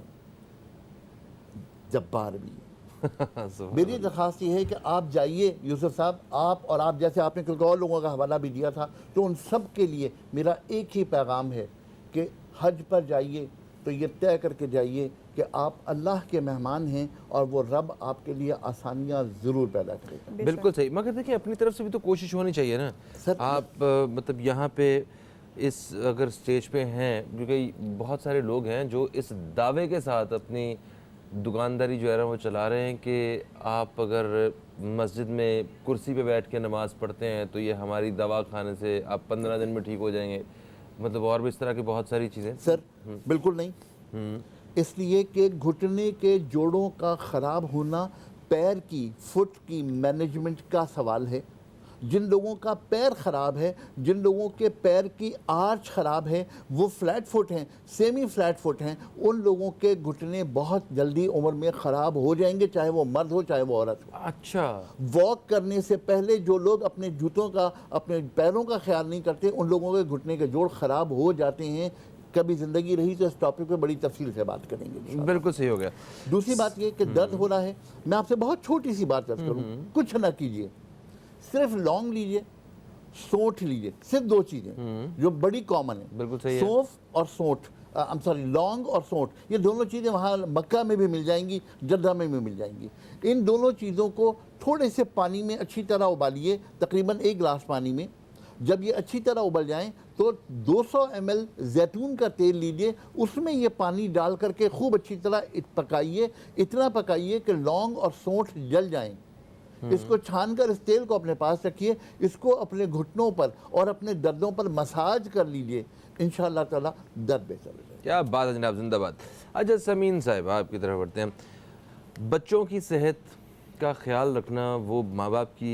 जब्बार भी है। मेरी दरख्वास्त ये है कि आप जाइए यूसुफ साहब, आप और आप जैसे आपने कुछ और लोगों का हवाला भी दिया था, तो उन सब के लिए मेरा एक ही पैगाम है कि हज पर जाइए तो ये तय करके जाइए कि आप अल्लाह के मेहमान हैं और वो रब आपके लिए आसानियाँ ज़रूर पैदा करेगा। बिल्कुल सही। मगर देखिए अपनी तरफ से भी तो कोशिश होनी चाहिए ना सर। आप मतलब यहाँ पे इस अगर स्टेज पे हैं, क्योंकि बहुत सारे लोग हैं जो इस दावे के साथ अपनी दुकानदारी जो है ना वो चला रहे हैं कि आप अगर मस्जिद में कुर्सी पे बैठ के नमाज़ पढ़ते हैं तो ये हमारी दवा खाने से आप 15 दिन में ठीक हो जाएंगे, मतलब और भी इस तरह की बहुत सारी चीज़ें। सर बिल्कुल नहीं, इसलिए कि घुटने के जोड़ों का ख़राब होना पैर की, फुट की मैनेजमेंट का सवाल है। जिन लोगों का पैर ख़राब है, जिन लोगों के पैर की आर्च ख़राब है, वो फ्लैट फुट हैं, सेमी फ्लैट फुट हैं, उन लोगों के घुटने बहुत जल्दी उम्र में ख़राब हो जाएंगे, चाहे वो मर्द हो चाहे वो औरत हो। अच्छा, वॉक करने से पहले जो लोग अपने जूतों का, अपने पैरों का ख्याल नहीं करते, उन लोगों के घुटने के जोड़ ख़राब हो जाते हैं। कभी ज़िंदगी रही तो इस टॉपिक पे बड़ी तफसील से बात करेंगे। बिल्कुल सही हो गया। दूसरी बात ये कि दर्द हो रहा है, मैं आपसे बहुत छोटी सी बात करूँ, कुछ ना कीजिए, सिर्फ लौंग लीजिए, सौंठ लीजिए, सिर्फ 2 चीज़ें जो बड़ी कॉमन है। बिल्कुल सही है। सौंफ और सौंठ, लौंग और सौंठ, ये दोनों चीज़ें वहाँ मक्का में भी मिल जाएंगी, जद्दा में भी मिल जाएंगी। इन दोनों चीज़ों को थोड़े से पानी में अच्छी तरह उबालिए, तकरीबन 1 गिलास पानी में। जब ये अच्छी तरह उबल जाएं तो 200 ml जैतून का तेल लीजिए, उसमें ये पानी डाल करके खूब अच्छी तरह पकाइए, इतना पकाइए कि लौंग और सौंठ जल जाएं। इसको छानकर इस तेल को अपने पास रखिए, इसको अपने घुटनों पर और अपने दर्दों पर मसाज कर लीजिए, इंशाअल्लाह ताला दर्द बेहतर हो जाएगा। क्या बात है जनाब, जिंदाबाद। अच्छा समीन साहब, आपकी तरफ बढ़ते हैं। बच्चों की सेहत का ख्याल रखना वो माँ बाप की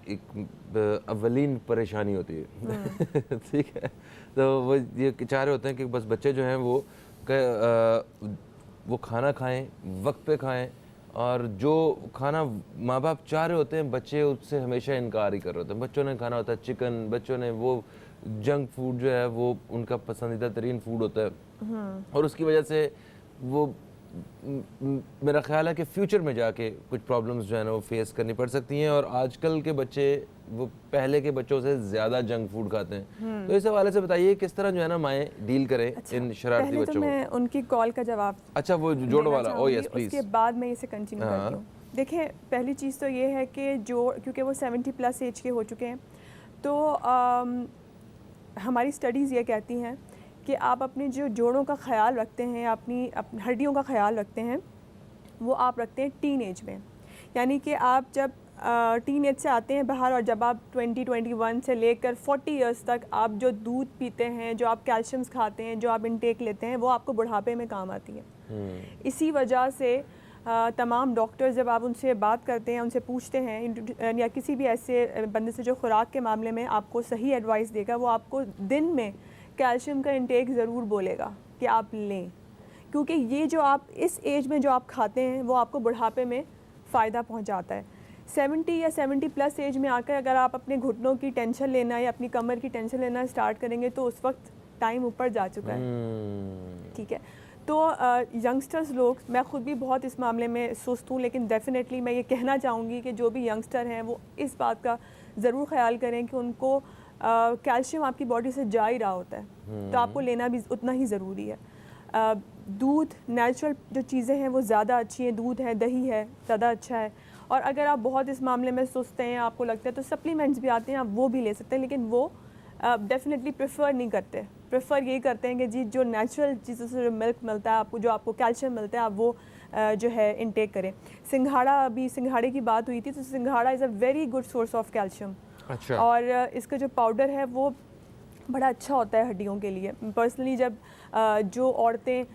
एक अवलीन परेशानी होती है ठीक है, तो वो ये चाह रहे होते हैं कि बस बच्चे जो हैं वो खाना खाएं, वक्त पे खाएं, और जो खाना माँ बाप चाह रहे होते हैं बच्चे उससे हमेशा इनकार ही कर रहे होते हैं। बच्चों ने खाना होता है चिकन, बच्चों ने वो जंक फूड जो है वो उनका पसंदीदा तरीन फूड होता है, और उसकी वजह से वो मेरा ख्याल है कि फ्यूचर में जाके कुछ प्रॉब्लम्स जो है ना वो फेस करनी पड़ सकती हैं, और आजकल के बच्चे वो पहले के बच्चों से ज़्यादा जंक फूड खाते हैं। तो इस हवाले से बताइए किस तरह जो है ना माएँ डील करें इन शरारती पहले बच्चों तो को। मैं उनकी कॉल का जवाब अच्छा वो जोड़ वाला, ओ यस प्लीज़। उसके बाद मैं इसे कंटिन्यू करती हूँ। देखिए पहली चीज़ तो ये है कि क्योंकि वो 70+ एज के हो चुके हैं, तो हमारी स्टडीज़ ये कहती हैं कि आप अपने जो जोड़ों का ख्याल रखते हैं, अपनी हड्डियों का ख्याल रखते हैं, वो आप रखते हैं टीन एज में। यानी कि आप जब टीन एज से आते हैं बाहर, और जब आप 20-21 से लेकर 40 इयर्स तक आप जो दूध पीते हैं, जो आप कैल्शियम्स खाते हैं, जो आप इंटेक लेते हैं, वो आपको बुढ़ापे में काम आती है। इसी वजह से तमाम डॉक्टर्स जब आप उनसे बात करते हैं, उनसे पूछते हैं, या किसी भी ऐसे बंदे से जो खुराक के मामले में आपको सही एडवाइस देगा, वो आपको दिन में कैल्शियम का इंटेक ज़रूर बोलेगा कि आप लें, क्योंकि ये जो आप इस एज में जो आप खाते हैं वो आपको बुढ़ापे में फ़ायदा पहुंचाता है। 70 या 70+ एज में आकर अगर आप अपने घुटनों की टेंशन लेना या अपनी कमर की टेंशन लेना स्टार्ट करेंगे तो उस वक्त टाइम ऊपर जा चुका है। ठीक है, तो यंगस्टर्स लोग, मैं ख़ुद भी बहुत इस मामले में सुस्त हूँ, लेकिन डेफिनेटली मैं ये कहना चाहूँगी कि जो भी यंगस्टर हैं वो इस बात का ज़रूर ख्याल करें कि उनको कैल्शियम आपकी बॉडी से जा ही रहा होता है, तो आपको लेना भी उतना ही ज़रूरी है। दूध, नेचुरल जो चीज़ें हैं वो ज़्यादा अच्छी हैं, दूध है, दही है, ज़्यादा अच्छा है। और अगर आप बहुत इस मामले में सुस्त हैं, आपको लगता है, तो सप्लीमेंट्स भी आते हैं, आप वो भी ले सकते हैं, लेकिन वो डेफिनेटली प्रेफर नहीं करते। प्रेफर यही करते हैं कि जी जो नेचुरल चीज़ों से जो मिल्क मिलता है आपको, जो आपको कैल्शियम मिलता है, आप वो जो है इनटेक करें। सिंघाड़ा, अभी सिंघाड़े की बात हुई थी, तो सिंघाड़ा is a very good source of calcium. अच्छा। और इसका जो पाउडर है वो बड़ा अच्छा होता है हड्डियों के लिए। पर्सनली जब जो औरतें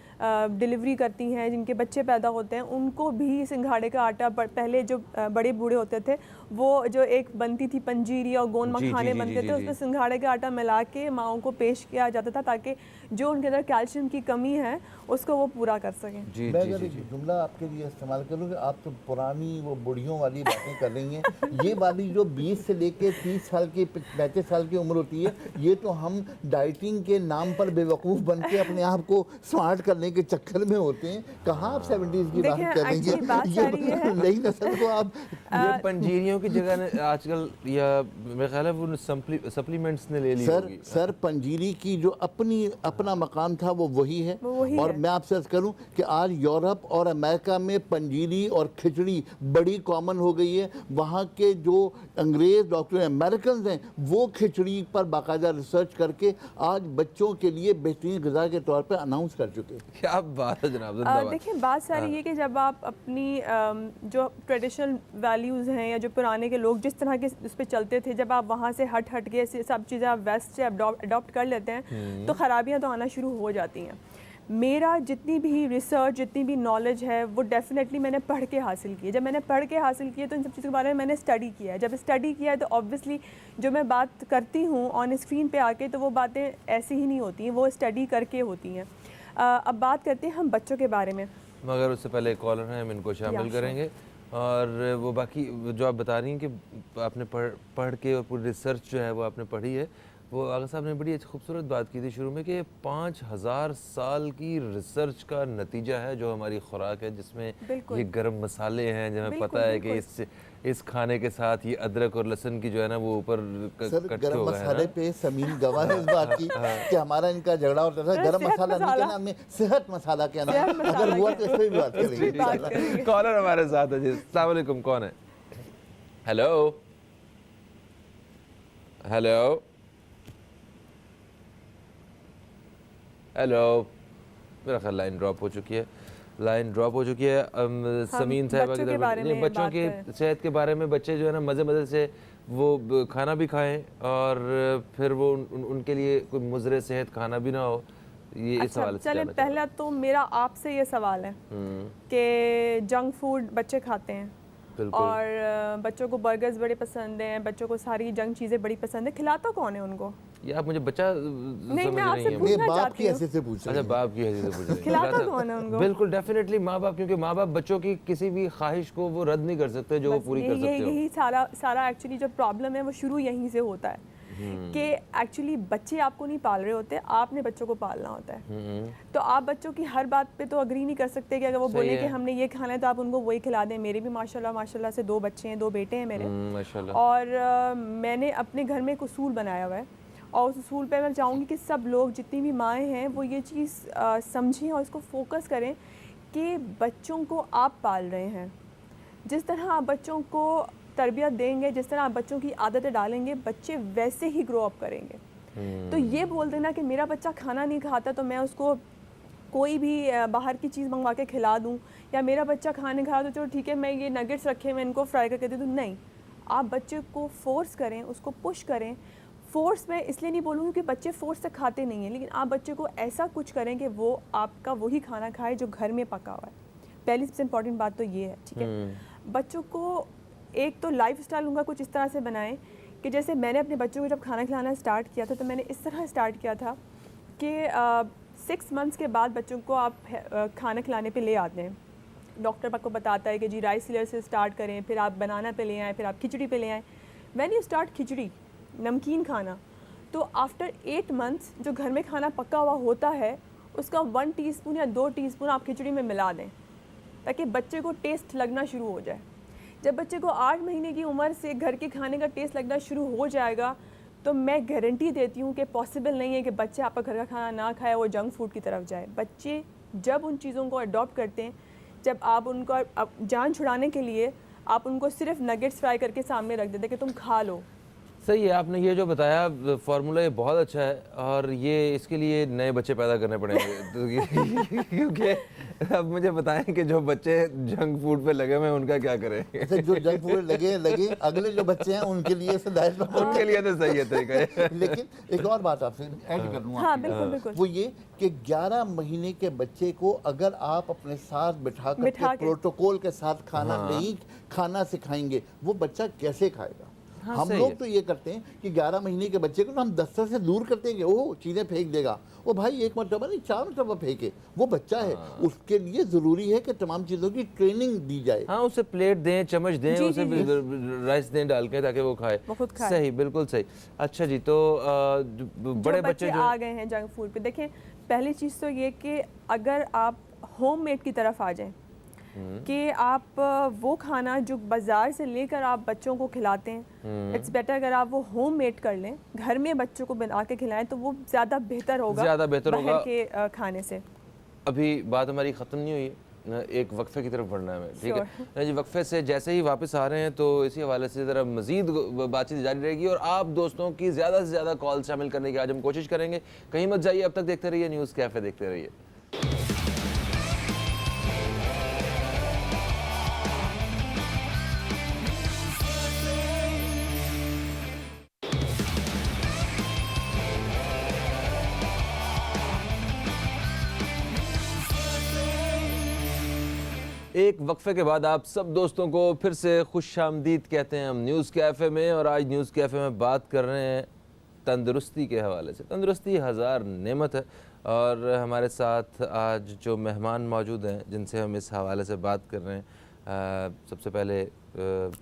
डिलीवरी करती हैं, जिनके बच्चे पैदा होते हैं, उनको भी सिंघाड़े का आटा, पहले जो बड़े बूढ़े होते थे वो जो एक बनती थी पंजीरी और गोंद मखाने बनते थे, उसमें सिंघाड़े का आटा मिला के माओं को पेश किया जाता था ताकि जो उनके अंदर कैल्शियम की कमी है उसको वो पूरा कर सकें। मैं अगर एक जुमला आपके लिए इस्तेमाल करूँ कि आप तो पुरानी वो बुढ़ियों वाली बातें कर रही हैं। ये वाली जो 20 से लेके 30 साल की 35 साल की उम्र होती है, ये तो हम डाइटिंग के नाम पर बेवकूफ़ बन के अपने आप को स्मार्ट करने के चक्कर में होते हैं। कहाँ आप 70s की बात कर रही हैं? नई नस्ल को आप ये पंजीरियों की जगह आजकल, या मेरे ख्याल है वो सप्लीमेंट्स ने ले ली होगी। सर पंजीरी की जो अपना मकाम था वो वही है। और मैं आपसे अर्ज करूं कि आज यूरोप और अमेरिका में पंजीरी और खिचड़ी बड़ी कॉमन हो गई है। वहाँ के जो अंग्रेज़ डॉक्टर अमेरिकन हैं वो खिचड़ी पर बाकायदा रिसर्च करके आज बच्चों के लिए बेहतरीन ग़िज़ा के तौर पर अनाउंस कर चुके हैं। क्या बात है जनाब, देखिए बात सारी ये कि जब आप अपनी जो ट्रेडिशनल वैल्यूज़ हैं या जो पुराने के लोग जिस तरह के उस पर चलते थे, जब आप वहाँ से हट के सब चीज़ें आप वेस्ट से अडॉप्ट कर लेते हैं तो ख़राबियाँ तो आना शुरू हो जाती हैं। मेरा जितनी भी रिसर्च, जितनी भी नॉलेज है वो डेफिनेटली मैंने पढ़ के हासिल की है। जब मैंने पढ़ के हासिल की है तो इन सब चीज़ों के बारे में मैंने स्टडी किया है। जब स्टडी किया है तो ऑब्वियसली जो मैं बात करती हूँ ऑन स्क्रीन पे आके, तो वो बातें ऐसी ही नहीं होती हैं, वो स्टडी करके होती हैं। अब बात करते हैं हम बच्चों के बारे में, मगर उससे पहले कॉलर हैं, हम इनको शामिल करेंगे। और वो बाकी जो आप बता रही हैं कि आपने पढ़ के और पूरी रिसर्च जो है वो आपने पढ़ी है, वो आगा साहब ने बड़ी खूबसूरत बात की थी शुरू में कि 5000 साल की रिसर्च का नतीजा है जो हमारी खुराक है, जिसमें ये गरम मसाले हैं, जो हमें पता है कि इस खाने के साथ ये अदरक और लहसुन की जो है ना वो ऊपर गरम मसाले पे समीन गवाह है इस बात की कि हमारा इनका झगड़ा होता था। गरम मसाला नहीं कहना, हमें सेहत मसाला कहना, अगर हुआ तो इस पर भी बात करेंगे। कॉलर हमारे साथ है जी, अस्सलाम वालेकुम, कौन है? हेलो हेलो हेलो, मेरा ख्याल लाइन ड्रॉप हो चुकी है, समीन साहिबा बच्चों के बारे में बच्चों बात की करें। सेहत के बारे में। बच्चे जो है ना मज़े मज़े से वो खाना भी खाएं और फिर वो उनके लिए कोई मुज़र सेहत खाना भी ना हो, ये इस अच्छा हवाले से चलें, जानना चाह रहा पहला तो मेरा आपसे ये सवाल है कि जंक फूड बच्चे खाते हैं बिल्कुल। और बच्चों को बर्गर्स बड़े पसंद हैं, बच्चों को सारी जंक चीज़ें बड़ी पसंद है, खिलाता कौन है उनको? ये आप मुझे बच्चा मैं समझ आपसे रही हैं। पूछना ये बाप चाहती की हूँ। हैसियत से पूछ रहे अच्छा, हैं। बाप की हैसियत से पूछ रहे हैं। खिलाता कौन है उनको? बिल्कुल डेफिनेटली माँ बाप, क्योंकि माँ बाप बच्चों की किसी भी ख्वाहिश को वो रद्द नहीं कर सकते जो वो बस पूरी कर सकते हो। यही सारा एक्चुअली जो प्रॉब्लम है वो शुरू यहीं से होता है कि एक्चुअली बच्चे आपको नहीं पाल रहे होते, आपने बच्चों को पालना होता है। तो आप बच्चों की हर बात पे तो अग्री नहीं कर सकते कि अगर वो सही बोले है। कि हमने ये खाना है तो आप उनको वही खिला दें। मेरे भी माशाल्लाह से 2 बच्चे हैं, 2 बेटे हैं मेरे। माशाल्लाह। और मैंने अपने घर में एक उसूल बनाया हुआ है और उस उसूल पे मैं चाहूँगी कि सब लोग जितनी भी माएँ हैं वो ये चीज़ समझें और इसको फोकस करें कि बच्चों को आप पाल रहे हैं। जिस तरह आप बच्चों को तरबियत देंगे, जिस तरह आप बच्चों की आदतें डालेंगे, बच्चे वैसे ही ग्रो अप करेंगे। तो ये बोल देना कि मेरा बच्चा खाना नहीं खाता तो मैं उसको कोई भी बाहर की चीज़ मंगवा के खिला दूँ, या मेरा बच्चा खाने खा तो चलो ठीक है मैं ये नगेट्स रखे मैं इनको फ्राई करके दे दूँ। नहीं, आप बच्चे को फोर्स करें, उसको पुश करें। फोर्स मैं इसलिए नहीं बोलूँगी कि बच्चे फोर्स से खाते नहीं हैं, लेकिन आप बच्चे को ऐसा कुछ करें कि वो आपका वही खाना खाए जो घर में पका हुआ है। पहली सबसे इम्पॉर्टेंट बात तो ये है, ठीक है। बच्चों को एक तो लाइफ स्टाइल उनका कुछ इस तरह से बनाएं कि जैसे मैंने अपने बच्चों को जब खाना खिलाना स्टार्ट किया था तो मैंने इस तरह स्टार्ट किया था कि 6 मंथ्स के बाद बच्चों को आप खाना खिलाने पे ले आते हैं। डॉक्टर आपको बताता है कि जी राइस लेयर से स्टार्ट करें, फिर आप बनाना पे ले आएँ, फिर आप खिचड़ी पे ले आएँ। व्हेन यू स्टार्ट खिचड़ी, नमकीन खाना, तो आफ्टर 8 मंथ्स जो घर में खाना पका हुआ होता है उसका 1 टीस्पून या 2 टीस्पून आप खिचड़ी में मिला दें ताकि बच्चे को टेस्ट लगना शुरू हो जाए। जब बच्चे को 8 महीने की उम्र से घर के खाने का टेस्ट लगना शुरू हो जाएगा तो मैं गारंटी देती हूँ कि पॉसिबल नहीं है कि बच्चे आपका घर का खाना ना खाए, वो जंक फूड की तरफ जाए। बच्चे जब उन चीज़ों को अडॉप्ट करते हैं, जब आप उनको जान छुड़ाने के लिए आप उनको सिर्फ नगेट्स फ्राई करके सामने रख देते कि तुम खा लो। सही है, आपने ये जो बताया फार्मूला ये बहुत अच्छा है और ये इसके लिए नए बच्चे पैदा करने पड़ेंगे तो क्योंकि अब मुझे बताएं कि जो बच्चे जंक फूड पे लगे हुए हैं उनका क्या करें। अच्छा, जो जंक फूड लगे अगले जो बच्चे हैं उनके लिए उनके लिए तो सही है तरीका। लेकिन एक और बात आपसे ऐड कर लूँ। हाँ बिल्कुल बिल्कुल। वो ये कि 11 महीने के बच्चे को अगर आप अपने साथ बिठा बिठा कर के। प्रोटोकॉल के साथ खाना नहीं खाना सिखाएंगे, वो बच्चा कैसे खाएगा? हम सही लोग है। तो ये करते हैं कि 11 महीने के बच्चे को ना हम दफ्तर से दूर करते हैं कि वो चीज़ें फेंक देगा। वो भाई एक मरतबा नहीं 4 मरतबा फेंके, वो बच्चा है। उसके लिए ज़रूरी है कि तमाम चीज़ों की ट्रेनिंग दी जाए। हाँ, उसे प्लेट दें, चम्मच दें, जी, उसे जी, राइस दें डाल के ताकि वो खाए। वो खुद खाए। सही, बिल्कुल सही। अच्छा जी, तो बड़े जो बच्चे जो आ गए हैं जंक फूड पे, देखें पहली चीज़ तो ये कि अगर आप होममेड की तरफ आ जाएं कि आप वो खाना जो बाज़ार से लेकर आप बच्चों को खिलाते हैं, इट्स बेटर अगर आप वो होममेड कर लें, घर में बच्चों को बना के खिलाएं तो वो ज़्यादा बेहतर होगा बाहर के खाने से। अभी बात हमारी ख़त्म नहीं हुई, एक वक्फे की तरफ बढ़ना है हमें, ठीक है जी। वक्फे से जैसे ही वापस आ रहे हैं तो इसी हवाले से ज़रा मज़ीद बातचीत जारी रहेगी और आप दोस्तों की ज़्यादा से ज़्यादा कॉल शामिल करने की आज हम कोशिश करेंगे। कहीं मत जाइए, अब तक देखते रहिए न्यूज़ कैफ़े, देखते रहिए। एक वक्फे के बाद आप सब दोस्तों को फिर से खुशामदीद कहते हैं हम न्यूज़ कैफ़े में। और आज न्यूज़ कैफ़े में बात कर रहे हैं तंदुरुस्ती के हवाले से। तंदुरुस्ती हज़ार नेमत है और हमारे साथ आज जो मेहमान मौजूद हैं जिनसे हम इस हवाले से बात कर रहे हैं, सबसे पहले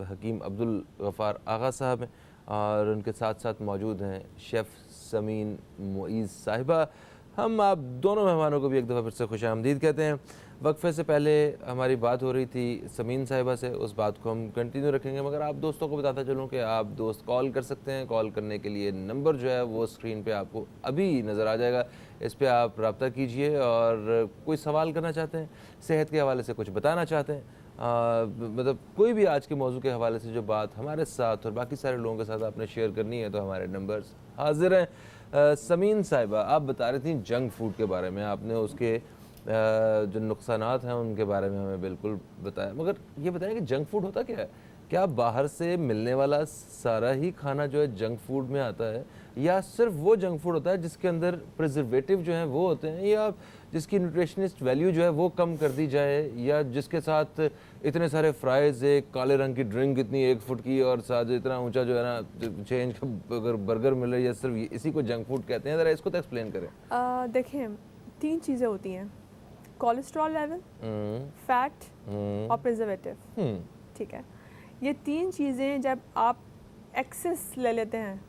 हकीम अब्दुल गफ़ार आगा साहब हैं और उनके साथ साथ मौजूद हैं शेफ़ समीन मुईज़ साहिबा। हम आप दोनों मेहमानों को भी एक दफ़ा फिर से खुशामदीद कहते हैं। वक्फे से पहले हमारी बात हो रही थी समीन साहिबा से, उस बात को हम कंटिन्यू रखेंगे, मगर आप दोस्तों को बताता चलूँ कि आप दोस्त कॉल कर सकते हैं। कॉल करने के लिए नंबर जो है वो स्क्रीन पे आपको अभी नज़र आ जाएगा, इस पर आप रब्ता कीजिए और कोई सवाल करना चाहते हैं, सेहत के हवाले से कुछ बताना चाहते हैं, मतलब कोई भी आज के मौजू के हवाले से जो बात हमारे साथ और बाकी सारे लोगों के साथ आपने शेयर करनी है तो हमारे नंबर्स हाजिर हैं। समीन साहिबा, आप बता रही थी जंक फूड के बारे में, आपने उसके जो नुकसानात हैं उनके बारे में हमें बिल्कुल बताया, मगर ये बताया कि जंक फूड होता क्या है? क्या बाहर से मिलने वाला सारा ही खाना जो है जंक फूड में आता है, या सिर्फ वो जंक फूड होता है जिसके अंदर प्रिजर्वेटिव जो हैं वो होते हैं, या जिसकी न्यूट्रिशनिस्ट वैल्यू जो है वो कम कर दी जाए, या जिसके साथ इतने सारे फ्राइज़, एक काले रंग की ड्रिंक इतनी 1 फुट की और साथ इतना ऊंचा जो है ना चेंज का अगर बर्गर मिल रहा है, या सिर्फ इसी को जंक फूड कहते हैं? ज़रा इसको तो एक्सप्लेन करें। देखें, 3 चीज़ें होती हैं, कोलेस्ट्रॉल लेवल, फैट और प्रिजर्वेटिव। ठीक है, ये 3 चीज़ें जब आप एक्सेस ले लेते हैं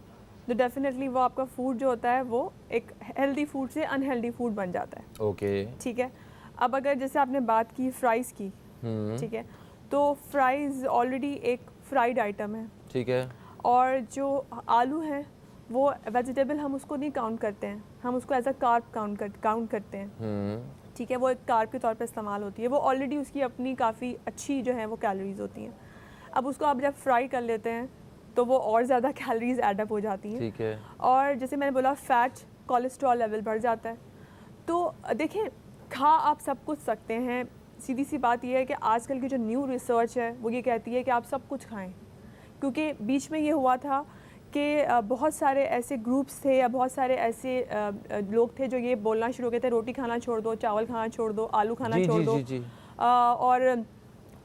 तो डेफिनेटली वो आपका फूड जो होता है वो एक हेल्दी फूड से अनहेल्दी फूड बन जाता है। ओके, ठीक है। अब अगर जैसे आपने बात की फ्राइज़ की, ठीक है, तो फ्राइज़ ऑलरेडी एक फ्राइड आइटम है, ठीक है, और जो आलू है वो वेजिटेबल, हम उसको नहीं काउंट करते हैं, हम उसको एज अ कार्ब काउंट करते हैं। ठीक है, वो एक कार्ब के तौर पे इस्तेमाल होती है, वो ऑलरेडी उसकी अपनी काफ़ी अच्छी जो है वो कैलोरीज होती हैं। अब उसको आप जब फ्राई कर लेते हैं तो वो और ज़्यादा कैलोरीज एडअप हो जाती हैं। ठीक है, और जैसे मैंने बोला फैट, कोलेस्ट्रॉल लेवल बढ़ जाता है। तो देखें, खा आप सब कुछ सकते हैं, सीधी सी बात यह है कि आजकल की जो न्यू रिसर्च है वो ये कहती है कि आप सब कुछ खाएं, क्योंकि बीच में ये हुआ था कि बहुत सारे ऐसे ग्रुप्स थे या बहुत सारे ऐसे लोग थे जो ये बोलना शुरू हो गए थे, रोटी खाना छोड़ दो, चावल खाना छोड़ दो, आलू खाना छोड़ दो, और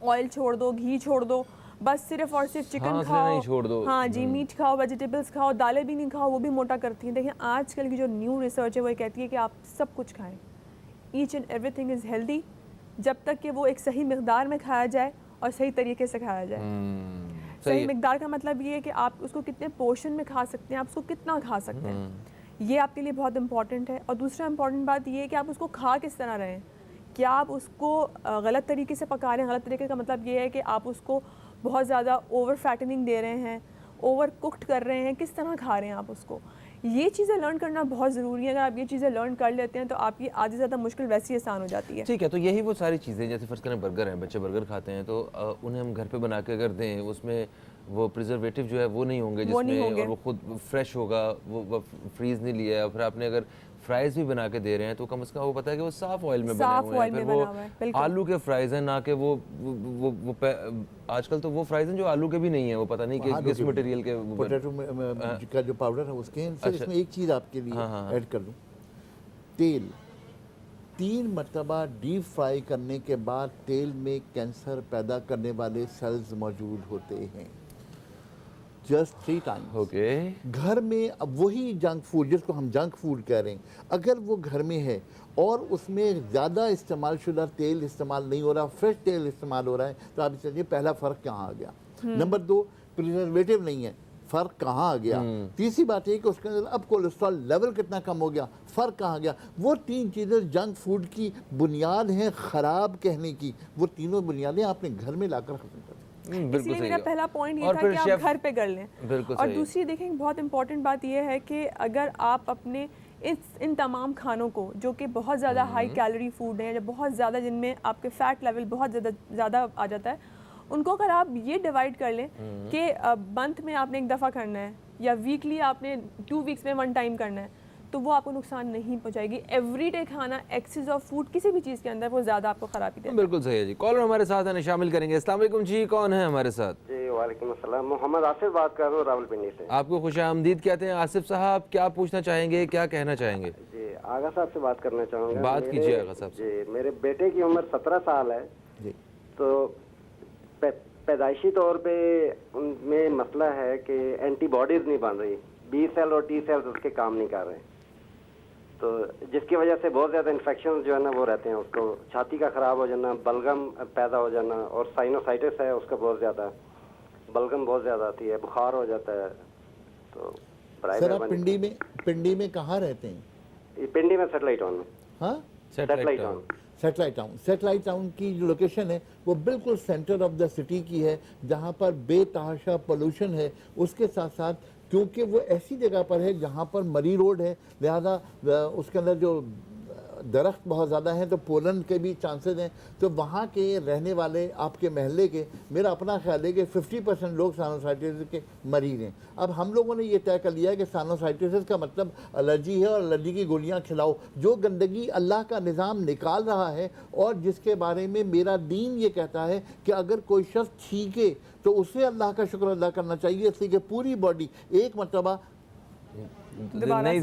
ऑयल छोड़ दो, घी छोड़ दो, बस सिर्फ और सिर्फ चिकन खाओ, नहीं छोड़ दो। हाँ जी, मीट खाओ, वेजिटेबल्स खाओ, दालें भी नहीं खाओ, वो भी मोटा करती हैं। देखिए, आजकल की जो न्यू रिसर्च है वो ये कहती है कि आप सब कुछ खाएं, each and everything is healthy, जब तक कि वो एक सही मिकदार में खाया जाए और सही तरीके से खाया जाए। सही मिकदार का मतलब ये है कि आप उसको कितने पोर्शन में खा सकते हैं, आप उसको कितना खा सकते हैं, ये आपके लिए बहुत इंपॉर्टेंट है। और दूसरा इंपॉर्टेंट बात ये है कि आप उसको खा किस तरह रहे हैं, क्या आप उसको गलत तरीके से पका रहे हैं। गलत तरीके का मतलब ये है कि आप उसको बहुत ज़्यादा ओवर फैटनिंग दे रहे हैं, ओवर कुक्ड कर रहे हैं, किस तरह खा रहे हैं आप उसको। ये चीज़ें लर्न करना बहुत ज़रूरी है। अगर आप ये चीज़ें लर्न कर लेते हैं तो आपकी आधी से ज़्यादा मुश्किल वैसे ही आसान हो जाती है। ठीक है, तो यही वो सारी चीज़ें, जैसे फर्ज करें बर्गर हैं, बच्चे बर्गर खाते हैं तो उन्हें हम घर पे बना के अगर दें, उसमें वो प्रिजर्वेटिव जो है वो नहीं होंगे जिसमें, और वो खुद फ्रेश होगा, वो फ्रीज़ नहीं लिया है। फिर आपने अगर फ्राइज़ भी बना के दे रहे हैं तो कम से कम वो पता है कि वो साफ़ ऑयल में बने हुए हैं, फिर वो आलू के फ्राइज़ हैं, ना कि वो आजकल तो वो फ्राइज़ हैं जो आलू के भी नहीं है, वो पता नहीं कि किस मटेरियल के, पोटैटो का जो पाउडर है उसके। इसमें एक चीज़ आपके लिए ऐड कर दूँ, तेल 3 मरतबा डीप फ्राई करने के बाद तेल में कैंसर पैदा करने वाले सेल्स मौजूद होते हैं, जस्ट 3 टाइम्स। ओके, घर में अब वही जंक फूड जिसको हम जंक फूड कह रहे हैं, अगर वो घर में है और उसमें ज़्यादा इस्तेमाल शुदा तेल इस्तेमाल नहीं हो रहा, फ्रेश तेल इस्तेमाल हो रहा है, तो आप चलिए पहला फ़र्क कहाँ आ गया। नंबर 2, प्रिजर्वेटिव नहीं है, फ़र्क कहाँ आ गया। तीसरी बात है कि उसके अंदर अब कोलेस्ट्रॉल लेवल कितना कम हो गया, फ़र्क कहाँ गया। वो 3 चीज़ें जंक फूड की बुनियाद हैं ख़राब कहने की, वो तीनों बुनियादें आपने घर में लाकर ख़त्म कर दी। इसलिए मेरा पहला पॉइंट ये था कि आप घर पे कर लें। और दूसरी देखें, बहुत इंपॉर्टेंट बात ये है कि अगर आप अपने इन तमाम खानों को जो कि बहुत ज़्यादा हाई कैलोरी फूड हैं, या बहुत ज़्यादा जिनमें आपके फ़ैट लेवल बहुत ज़्यादा आ जाता है, उनको अगर आप ये डिवाइड कर लें कि मंथ में आपने 1 दफ़ा करना है या वीकली आपने 2 वीक्स में 1 टाइम करना है, तो वो आपको नुकसान नहीं पहुंचाएगी। एवरीडे खाना, एक्सेस ऑफ फूड किसी भी चीज़ के अंदर वो ज़्यादा आपको खराबी देता है। बिल्कुल सही है जी। कॉलर हमारे साथ है, शामिल करेंगे। अस्सलाम वालेकुम जी, कौन है हमारे साथ? जी वालेकुम अस्सलाम, मोहम्मद आसिफ बात कर रहा हूँ रावलपिंडी से। आपको खुशामदीद कहते हैं। आसिफ साहब, क्या पूछना चाहेंगे, क्या कहना चाहेंगे? जी आगा साहब से बात करना चाहूँगा। बात कीजिए आगा साहब। जी, मेरे बेटे की उम्र 17 साल है जी। तो पैदाइशी तौर पे उनमें मसला है कि एंटीबॉडीज नहीं बन रही, बी सेल और टी सेल्स उसके काम नहीं कर रहे, तो जिसकी वजह से बहुत ज़्यादा इन्फेक्शन जो है ना वो रहते हैं। उसको छाती का ख़राब हो जाना, बलगम पैदा हो जाना, और साइनोसाइटिस है उसका बहुत ज़्यादा, बलगम बहुत ज़्यादा आती है, बुखार हो जाता है। तो सर आप पिंडी में कहाँ रहते हैं? पिंडी में सेटेलाइट टाउन में। हाँ, सेटेलाइट टाउन। सेटेलाइट टाउन की जो लोकेशन है वो बिल्कुल सेंटर ऑफ द सिटी की है, जहाँ पर बेतहाशा पोल्यूशन है। उसके साथ साथ क्योंकि वो ऐसी जगह पर है जहाँ पर मरी रोड है, लिहाजा उसके अंदर जो दरख्त बहुत ज़्यादा हैं तो पोलन के भी चांसेस हैं। तो वहाँ के रहने वाले आपके महल्ले के, मेरा अपना ख्याल है कि 50% लोग साइनोसाइटिस के मरीज हैं। अब हम लोगों ने ये तय कर लिया है कि साइनोसाइटिस का मतलब एलर्जी है और एलर्जी की गोलियाँ खिलाओ। जो गंदगी अल्लाह का निज़ाम निकाल रहा है और जिसके बारे में मेरा दीन ये कहता है कि अगर कोई शख्स छींके तो उसे अल्लाह का शुक्र अदा करना चाहिए, इसलिए कि पूरी बॉडी एक मरतबा नई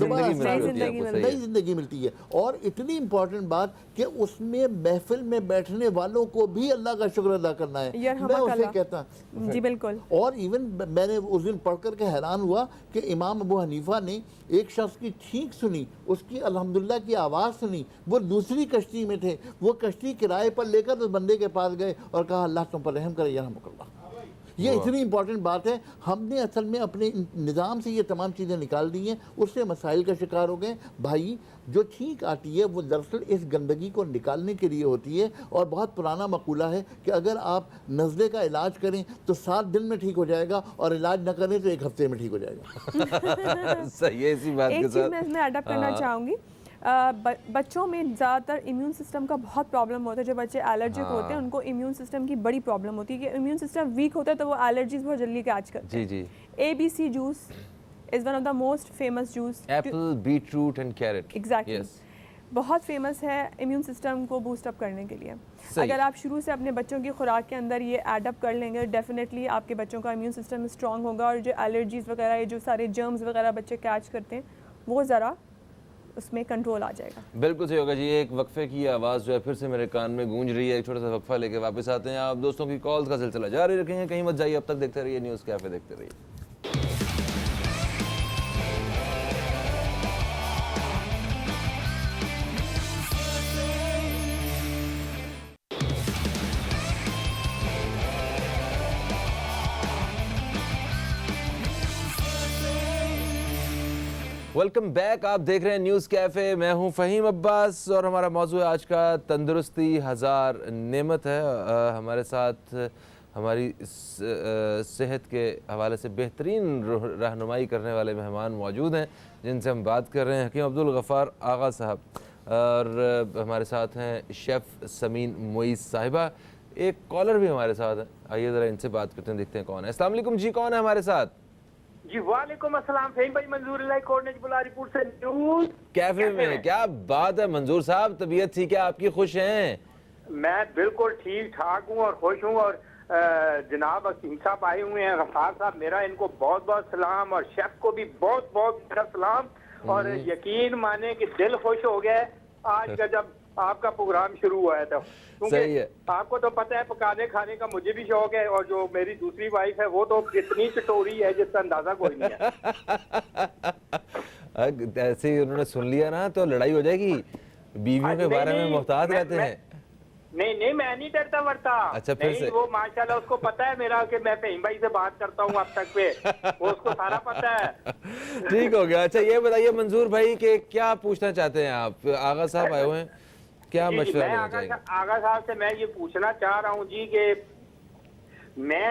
जिंदगी मिलती है। और इतनी इंपॉर्टेंट बात कि उसमें महफिल में बैठने वालों को भी अल्लाह का शुक्र अदा करना है, मैं उसे कहता जी बिल्कुल। और इवन मैंने उस दिन पढ़ कर के हैरान हुआ कि इमाम अबू हनीफा ने एक शख्स की छींक सुनी, उसकी अल्हम्दुलिल्लाह की आवाज़ सुनी, वो दूसरी कश्ती में थे, वो कश्ती किराए पर लेकर उस बंदे के पास गए और कहा अल्लाह तुम पर रहम करे यरहमुकल्लाह। ये इतनी इंपॉर्टेंट बात है। हमने असल में अपने निज़ाम से ये तमाम चीज़ें निकाल दी हैं, उससे मसाइल का शिकार हो गए। भाई जो छींक आती है वो दरअसल इस गंदगी को निकालने के लिए होती है। और बहुत पुराना मकूला है कि अगर आप नज़ले का इलाज करें तो 7 दिन में ठीक हो जाएगा और इलाज न करें तो 1 हफ्ते में ठीक हो जाएगा। सही है। इसी बात के साथ मैं इसमें अडॉप्ट करना चाहूँगी। बच्चों में ज़्यादातर इम्यून सिस्टम का बहुत प्रॉब्लम होता है। जो बच्चे एलर्जिक होते हैं उनको इम्यून सिस्टम की बड़ी प्रॉब्लम होती है कि इम्यून सिस्टम वीक होता है तो वो एलर्जीज बहुत जल्दी कैच करते हैं। जी। ABC juice is one of the most famous juice. Apple, beetroot and carrot. Exactly, बहुत फेमस है इम्यून सिस्टम को बूस्ट अप करने के लिए। अगर आप शुरू से अपने बच्चों की खुराक के अंदर ये एडअप कर लेंगे, डेफिनेटली आपके बच्चों का इम्यून सिस्टम स्ट्रॉन्ग होगा और जो एलर्जीज वगैरह, ये जो सारे जर्म्स वगैरह बच्चे कैच करते हैं वो ज़रा उसमें कंट्रोल आ जाएगा। बिल्कुल सही होगा जी। एक वक्फे की आवाज़ जो है फिर से मेरे कान में गूंज रही है। एक छोटा सा वक्फा लेके वापस आते हैं। आप दोस्तों की कॉल्स का सिलसिला जारी रखेंगे, कहीं मत जाइए। अब तक देखते रहिए न्यूज़ कैफ़े, देखते रहिए। Welcome back. आप देख रहे हैं न्यूज़ कैफ़े। मैं हूं फ़हीम अब्बास और हमारा मौजू है आज का तंदुरुस्ती हज़ार नेमत है। हमारे साथ हमारी सेहत के हवाले से बेहतरीन रहनुमाई करने वाले मेहमान मौजूद हैं जिनसे हम बात कर रहे हैं। हकीम अब्दुल गफ़ार आगा साहब और हमारे साथ हैं शेफ़ समीन मोइस साहिबा। एक कॉलर भी हमारे साथ है, आइए ज़रा इनसे बात करते हैं, देखते हैं कौन है। अस्सलाम वालेकुम जी, कौन है हमारे साथ? जी वालेकुम अस्सलाम। फहीम भाई, मंजूर कोर्नेज बुलारीपुर से न्यूज़ कैफे में। क्या बात है मंजूर साहब, तबीयत ठीक है आपकी, खुश हैं? मैं बिल्कुल ठीक ठाक हूँ और खुश हूँ। और जनाब हकीम साहब आए हुए हैं, गफ्फार साहब, मेरा इनको बहुत बहुत सलाम और शेफ को भी बहुत बहुत मेरा सलाम। और यकीन माने कि दिल खुश हो गया आज का जब आपका प्रोग्राम शुरू हुआ है। तो सही है। आपको तो पता है पकाने खाने का मुझे भी शौक है और जो मेरी दूसरी वाइफ है वो तो इतनी चटोरी है जिसका अंदाजा कोई नहीं है। ऐसे ही उन्होंने सुन लिया ना तो लड़ाई हो जाएगी। बीवियों के बारे में मुहतात रहते हैं। नहीं, मैं नहीं डरता वरता। अच्छा, फिर से वो माशाल्लाह उसको पता है मेरा कि मैं फहीम भाई से बात करता हूँ अब तक पे, वो उसको सारा पता है। ठीक हो गया। अच्छा ये बताइए मंजूर भाई कि क्या पूछना चाहते हैं आप? आगा साहब आए हुए हैं, क्या मशवरा देना चाहेंगे? आगा साहब से मैं ये पूछना चाह रहा हूँ जी कि मैं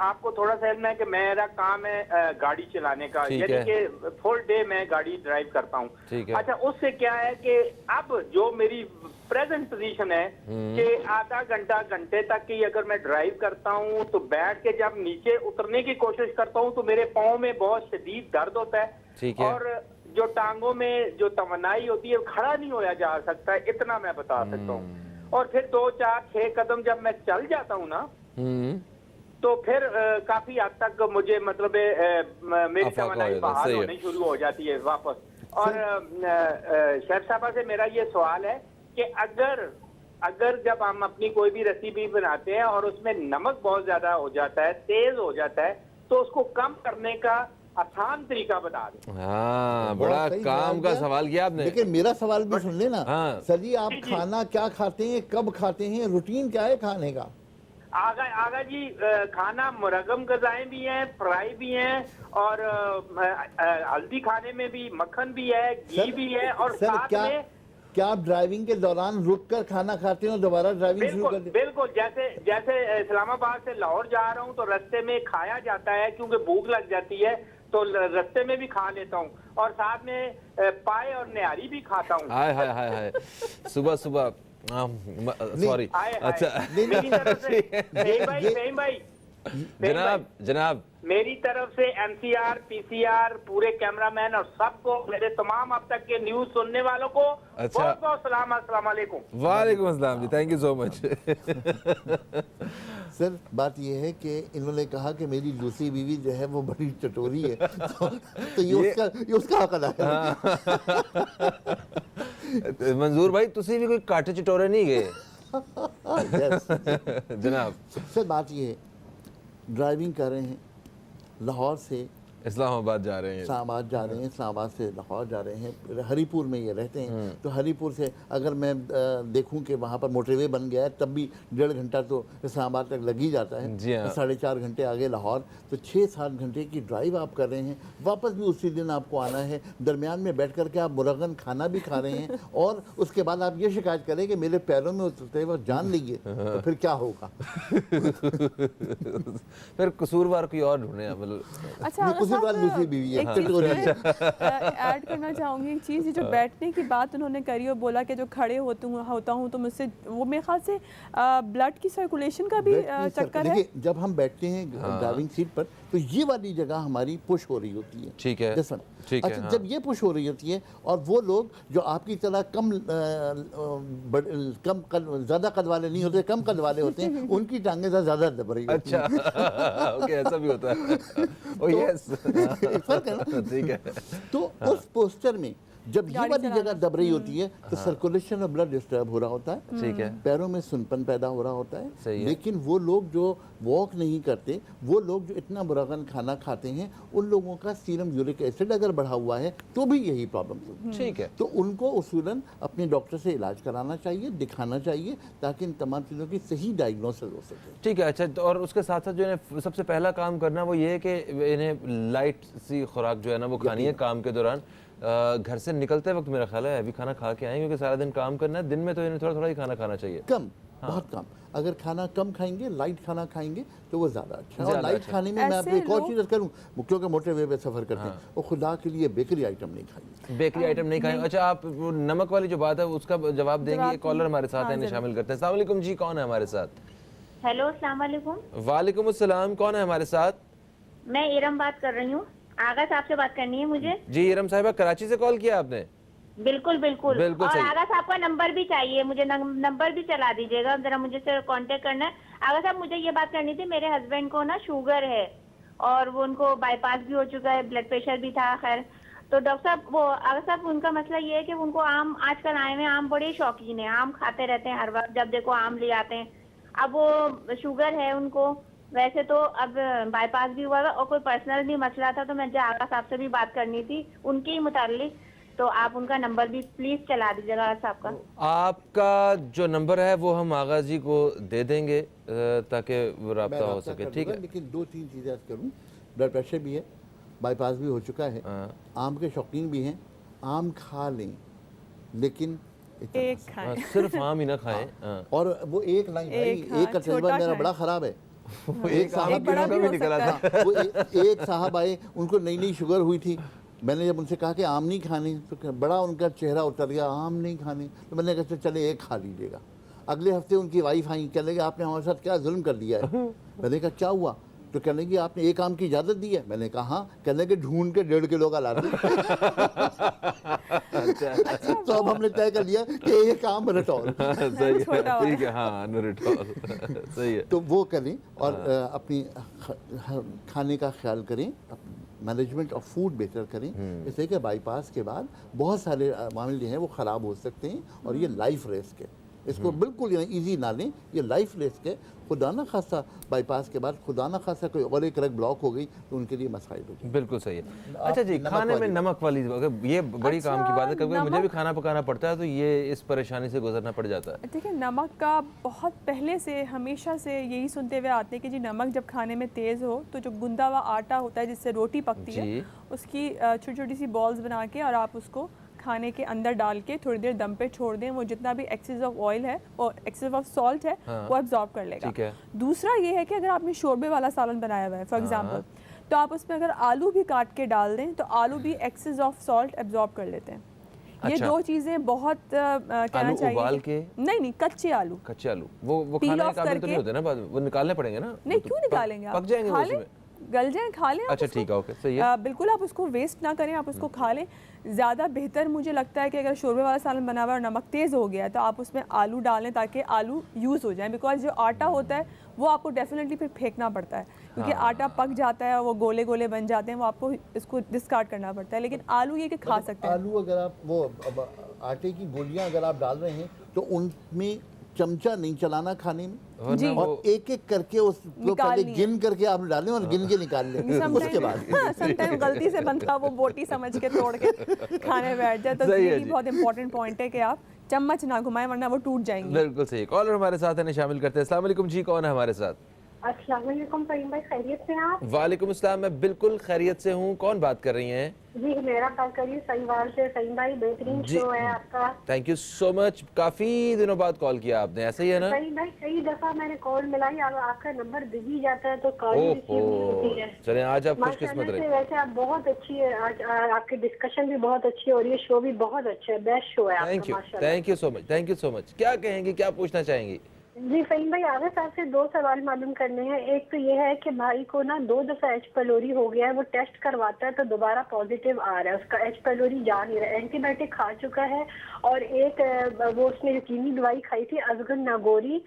आपको थोड़ा सा इल्म है कि मेरा काम है गाड़ी चलाने का, यानी कि फुल डे मैं गाड़ी ड्राइव करता हूँ। अच्छा, उससे क्या है कि अब जो मेरी प्रेजेंट पोजीशन है कि आधा घंटा घंटे तक की अगर मैं ड्राइव करता हूँ तो बैठ के जब नीचे उतरने की कोशिश करता हूँ तो मेरे पाँव में बहुत शदीद दर्द होता है और जो टांगों में जो तमन्नाई होती है खड़ा नहीं होया जा सकता, इतना मैं बता सकता हूँ। और फिर 2, 4, 6 कदम जब मैं चल जाता हूँ ना तो फिर काफी हद तक मुझे मतलब मेरी तमन्नाई बहाल होनी शुरू हो जाती है वापस। और शेफ साहबा से मेरा ये सवाल है कि अगर जब हम अपनी कोई भी रेसिपी बनाते हैं और उसमें नमक बहुत ज्यादा हो जाता है, तेज हो जाता है, तो उसको कम करने का आसान तरीका बता दें। हाँ, बड़ा काम का सवाल किया आपने। लेकिन मेरा सवाल भी सुन लेना। सर जी, आप खाना क्या खाते हैं, कब खाते हैं, रूटीन क्या है खाने का? आगा जी, खाना मुरगम गजाएं भी हैं, फ्राई भी हैं और हल्दी खाने में भी, मक्खन भी है, घी भी है और साथ में क्या आप ड्राइविंग के दौरान रुक कर खाना खाते हो, दोबारा ड्राइविंग शुरू कर देते? बिल्कुल, जैसे इस्लामाबाद से लाहौर जा रहा हूँ तो रास्ते में खाया जाता है क्योंकि भूख लग जाती है, तो रास्ते में भी खा लेता हूँ, और साथ में पाए और निहारी भी खाता हूँ। हाय हाय हाय हाय, सुबह सुबह सॉरी। अच्छा मेरी तरफ से फहीम भाई जनाब जनाब मेरी तरफ से एमसीआर, पीसीआर, पूरे कैमरामैन और सबको, मेरे तमाम अब तक के न्यूज सुनने वालों को अच्छा। बहुत बहुत सलाम, अस्सलाम वालेकुम। वालेकुम अस्सलाम जी, thank you so much. Sir बात यह है कि इन्होंने कहा कि मेरी दूसरी बीवी जो है वो बड़ी चटोरी है, तो ये उसका हक अदा है। मंजूर भाई तुसी भी कोई काटे चटोरे नहीं गए? यस जनाब सर बात ये है, ड्राइविंग कर रहे हैं, लाहौर से इस्लामाबाद जा रहे हैं, इस्लामाबाद जा रहे हैं, इस्लामाबाद से लाहौर जा रहे हैं, हरीपुर में ये रहते हैं, तो हरीपुर से अगर मैं देखूं कि वहाँ पर मोटरवे बन गया है तब भी 1.5 घंटा तो इस्लामाबाद तक लग ही जाता है। जी हाँ। 4.5 घंटे आगे लाहौर, तो 6-7 घंटे की ड्राइव आप कर रहे हैं, वापस भी उसी दिन आपको आना है, दरमियान में बैठ कर के आप मुरगन खाना भी खा रहे हैं और उसके बाद आप ये शिकायत करें कि मेरे पैरों में उतरते वक्त जान लीजिए, तो फिर क्या होगा? फिर कसूरवार कोई और ढूंढे मतलब। अच्छा एक ऐड करना चाहूँगी एक चीज़, ये जो बैठने की बात उन्होंने करी और बोला कि जो खड़े होता हूँ तो मुझसे वो मेरे ख्याल से ब्लड की सर्कुलेशन का भी चक्कर है। देखिए जब हम बैठते हैं ड्राइविंग सीट पर तो ये वाली जगह हमारी पुश हो रही होती है, ठीक है ठीक है। अच्छा जब ये पुश हो रही होती है और वो लोग जो आपकी तरह ज्यादा कद वाले नहीं होते, कम कद वाले होते हैं, उनकी टांगें ज्यादा दब रही होती हैं। अच्छा ओके, ऐसा भी होता है। ओ यस, फर्क है ना, ठीक है। तो उस पोस्टर में जब ये वाली जगह दब रही होती है तो सर्कुलेशन और ब्लड डिस्टर्ब हो रहा होता है, ठीक है, पैरों में सुनपन पैदा हो रहा होता है। सही है। लेकिन वो लोग जो वॉक नहीं करते, वो लोग जो इतना मुरगन खाना खाते हैं, उन लोगों का सीरम यूरिक एसिड अगर बढ़ा हुआ है तो भी यही प्रॉब्लम होती है। ठीक है, तो उनको उसूलन अपने डॉक्टर से इलाज कराना चाहिए, दिखाना चाहिए, ताकि इन तमाम चीज़ों की सही डायग्नोसिस हो सके। ठीक है। अच्छा, तो और उसके साथ साथ जो है सबसे पहला काम करना वो ये है कि इन्हें लाइट सी खुराक जो है ना वो खानी है काम के दौरान। घर से निकलते वक्त मेरा ख्याल है हैवी खाना खा के आए, क्योंकि सारा दिन काम करना है, दिन में तो इन्हें थोड़ा थोड़ा ही खाना खाना चाहिए, कम, बहुत कम। अगर खाना कम खाएंगे, लाइट खाना खाएंगे तो वो ज़्यादा अच्छा है। और लाइट खाने में मैं आपको एक और चीज़ करूँ, क्योंकि मोटे वे पे सफ़र करते हैं, वो खुदा के लिए बेकरी आइटम नहीं खाएंगे, बेकरी आइटम नहीं खाएंगे। अच्छा, आप नमक वाली जो बात है उसका जवाब देंगे? कॉलर हमारे साथ है, इन्हें शामिल करते हैं। अस्सलाम वालेकुम जी, कौन है हमारे साथ? हेलो, अस्सलाम वालेकुम। वालेकुम अस्सलाम, कौन है हमारे साथ? मैं इरम बात कर रही हूँ, आगा साहब से बात करनी है मुझे। जी इरम साहिबा, कराची से कॉल किया आपने? बिल्कुल बिल्कुल, बिल्कुल और सही। आगा साहब का नंबर भी चाहिए मुझे, नंबर भी चला दीजिएगा जरा, मुझे से कांटेक्ट करना है। आगा साहब मुझे ये बात करनी थी, मेरे हस्बैंड को ना शुगर है और वो उनको बाईपास भी हो चुका है, ब्लड प्रेशर भी था। खैर तो डॉक्टर साहब, वो आगा साहब उनका मसला ये है कि उनको आम, आजकल आए हुए आम बड़े शौकीन है, आम खाते रहते हैं, हर वक्त जब देखो आम ले आते हैं। अब वो शुगर है उनको, वैसे तो अब बाईपास भी हुआ और कोई पर्सनल भी मसला था, तो मुझे आगा साहब से भी बात करनी थी उनके ही मुतालिक, तो आप उनका नंबर भी प्लीज चला दीजिएगा आगा साहब का। आपका जो नंबर है वो हम आगा जी को दे देंगे ताकि वो रब्ता हो सके, ठीक है? लेकिन 2-3 चीज़ें अर्ज करूँ, ब्लड प्रेशर भी है, बाईपास भी हो चुका है, आम के शौकीन भी हैं, आम खा लें लेकिन एक खाएं, सिर्फ आम ही ना खाएं। और वो एक लाइन भाई, एक का तजुर्बा मेरा बड़ा ख़राब है। एक साहब बड़ा भी भी हो निकला सकता था। वो एक साहब आए, उनको नई नई शुगर हुई थी, मैंने जब उनसे कहा कि आम नहीं खाने, तो बड़ा उनका चेहरा उतर गया, आम नहीं खाने। तो मैंने कहा चले एक खा लीजिएगा। अगले हफ्ते उनकी वाइफ आई, कहने लगे आपने हमारे साथ क्या जुल्म कर दिया है। मैंने कहा क्या हुआ? तो कहने लगी आपने एक आम की इजाज़त दी है। मैंने कहा हाँ। कहने लगे ढूंढ के 1.5 किलो का ला दो। तो अब हमने तय कर लिया कि एक आम रिटॉल, सही है, ठीक है, हाँ रिटॉल सही है। तो वो करें और अपनी खाने का ख्याल करें, मैनेजमेंट ऑफ फूड बेहतर करें, इसलिए कि बाईपास के बाद बहुत सारे मामले जो हैं वो ख़राब हो सकते हैं और ये लाइफ रिस्क है। इसको बिल्कुल इजी ना लें, ये लाइफ रिस्क है। खुदा ना खासा बाईपास के बाद खुदा ना खासा कोई और एक रग ब्लॉक हो गई तो उनके लिए मसाइल हो गए। बिल्कुल सही है। अच्छा जी, खाने में नमक वाली, ये बड़ी काम की बात है, कभी मुझे भी खाना पकाना पड़ता है तो ये इस परेशानी से गुजरना पड़ जाता है। देखिए, नमक का बहुत पहले से हमेशा से यही सुनते हुए आते हैं कि जी नमक जब खाने में तेज़ हो तो जो गुंदा हुआ आटा होता है जिससे रोटी पकती है, उसकी छोटी छोटी सी बॉल्स बना के और आप उसको खाने के अंदर डाल के थोड़ी देर दम पे छोड़ दें, वो जितना भी एक्सेस ऑफ ऑयल है और एक्सेस ऑफ सॉल्ट है वो एब्जॉर्ब कर लेगा। दूसरा ये है कि अगर आपने शोरबे वाला सालन बनाया हुआ है फॉर एग्जांपल, तो आप उसमें अगर आलू भी काट के डाल दें तो आलू भी एक्सेस ऑफ सॉल्ट एब्जॉर्ब कर लेते हैं। ये अच्छा। दो चीज़ें बहुत कहना आलू चाहिए उबाल के? नहीं कच्चे आलू। कच्चे आलू वो Peel खाने के off काबिल तो करके? नहीं होते ना, बाद में वो निकालने पड़ेंगे ना? नहीं, वो तो क्यों निकालेंगे आप? पक जाएंगे वो खा लें, उसमें। गल जाएं, खा लें आप अच्छा उसको। ठीक है, ओके, सही है। बिल्कुल आप उसको वेस्ट ना करें, आप उसको खा लें। ज़्यादा बेहतर मुझे लगता है कि अगर शोरबे वाला सालन बना हुआ है और नमक तेज़ हो गया है तो आप उसमें आलू डालें ताकि आलू यूज़ हो जाए, बिकॉज जो आटा होता है वो आपको डेफिनेटली फिर फेंकना पड़ता है, क्योंकि आटा पक जाता है, वो गोले गोले बन जाते हैं, वो आपको इसको डिस्कार्ड करना पड़ता है। लेकिन आलू ये कि खा सकते हैं। आलू अगर आप वो आटे की गोलियां अगर आप डाल रहे हैं तो उनमें चमचा नहीं चलाना खाने में, जी। और एक एक करके उसको पहले निकालनी है। गिन करके आप डालें और गिन के निकाल लें उसके बाद। समटाइम गलती से बनता वो बोटी समझ के तोड़ के खाने बैठ जाए, तो सही है ये भी जी। बहुत इंपॉर्टेंट पॉइंट है कि आप चम्मच ना घुमाएं वरना वो टूट जाएंगे। बिल्कुल सही। कॉलर हमारे साथ है, शामिल करते हैं। अस्सलाम वालेकुम जी, कौन है हमारे साथ? अस्सलाम वालेकुम फहीम भाई, खैरियत से हैं आप? वालेकुम अस्सलाम, मैं बिल्कुल खैरियत से हूँ। कौन बात कर रही हैं? जी मेरा बात करिए सहीवाल से। फहीम भाई बेहतरीन जी। शो है आपका। थैंक यू सो मच, काफी दिनों बाद कॉल किया आपने, ऐसा ही है ना? फहीम भाई कई दफा मैंने कॉल मिलाई, आपका नंबर बिजी जाता है तो कॉल रिसीव नहीं होती है। चलें, आज आप खुशकिस्मत माशाल्लाह से रहे। वैसे आप बहुत अच्छी है, आज आपकी डिस्कशन भी बहुत अच्छी हो रही है, शो भी बहुत अच्छा है, बेस्ट शो है थैंक आपका यू, माशाल्लाह। Thank you so much, thank you so much. क्या कहेंगी, क्या पूछना चाहेंगी? जी फहीम भाई, आगे साहब से दो सवाल मालूम करने हैं। एक तो ये है कि भाई को ना 2 दफा एच पैलोरी हो गया है, वो टेस्ट करवाता है तो दोबारा पॉजिटिव आ रहा है, उसका एच पैलोरी जा नहीं रहा है, एंटीबायोटिक खा चुका है और एक वो उसने यकीनी दवाई खाई थी अजगर नागोरी,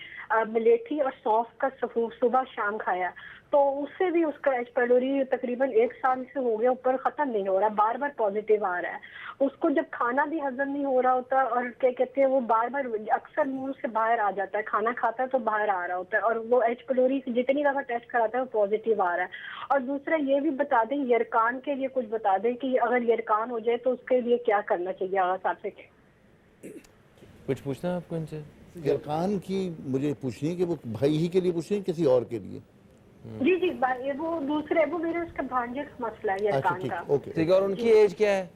मलेठी और सौंफ का सुबह शाम खाया, तो उससे भी उसका एच पैलोरी तकरीबन 1 साल से हो गया, ऊपर खत्म नहीं हो रहा, बार बार पॉजिटिव आ रहा है। उसको जब खाना भी हजम नहीं हो रहा होता और क्या कहते हैं वो बार बार अक्सर मुंह से बाहर आ जाता है, खाना खाता है तो बाहर आ रहा होता है, और वो एच पैलोरी जितनी दफा टेस्ट कराता है वो पॉजिटिव आ रहा है। और दूसरा ये भी बता दें, यरकान के लिए कुछ बता दें कि अगर यरकान हो जाए तो उसके लिए क्या करना चाहिए आगा साहब से? कुछ पूछना है आपको इनसे? यरकान की मुझे पूछनी है कि वो भाई ही के लिए पूछ रही है किसी और के लिए? जी जी वो दूसरे वो मेरे उसका भांजे का मसला है अच्छा यरकान ठीक, का। ओके। ठीक है, और उनकी एज क्या है?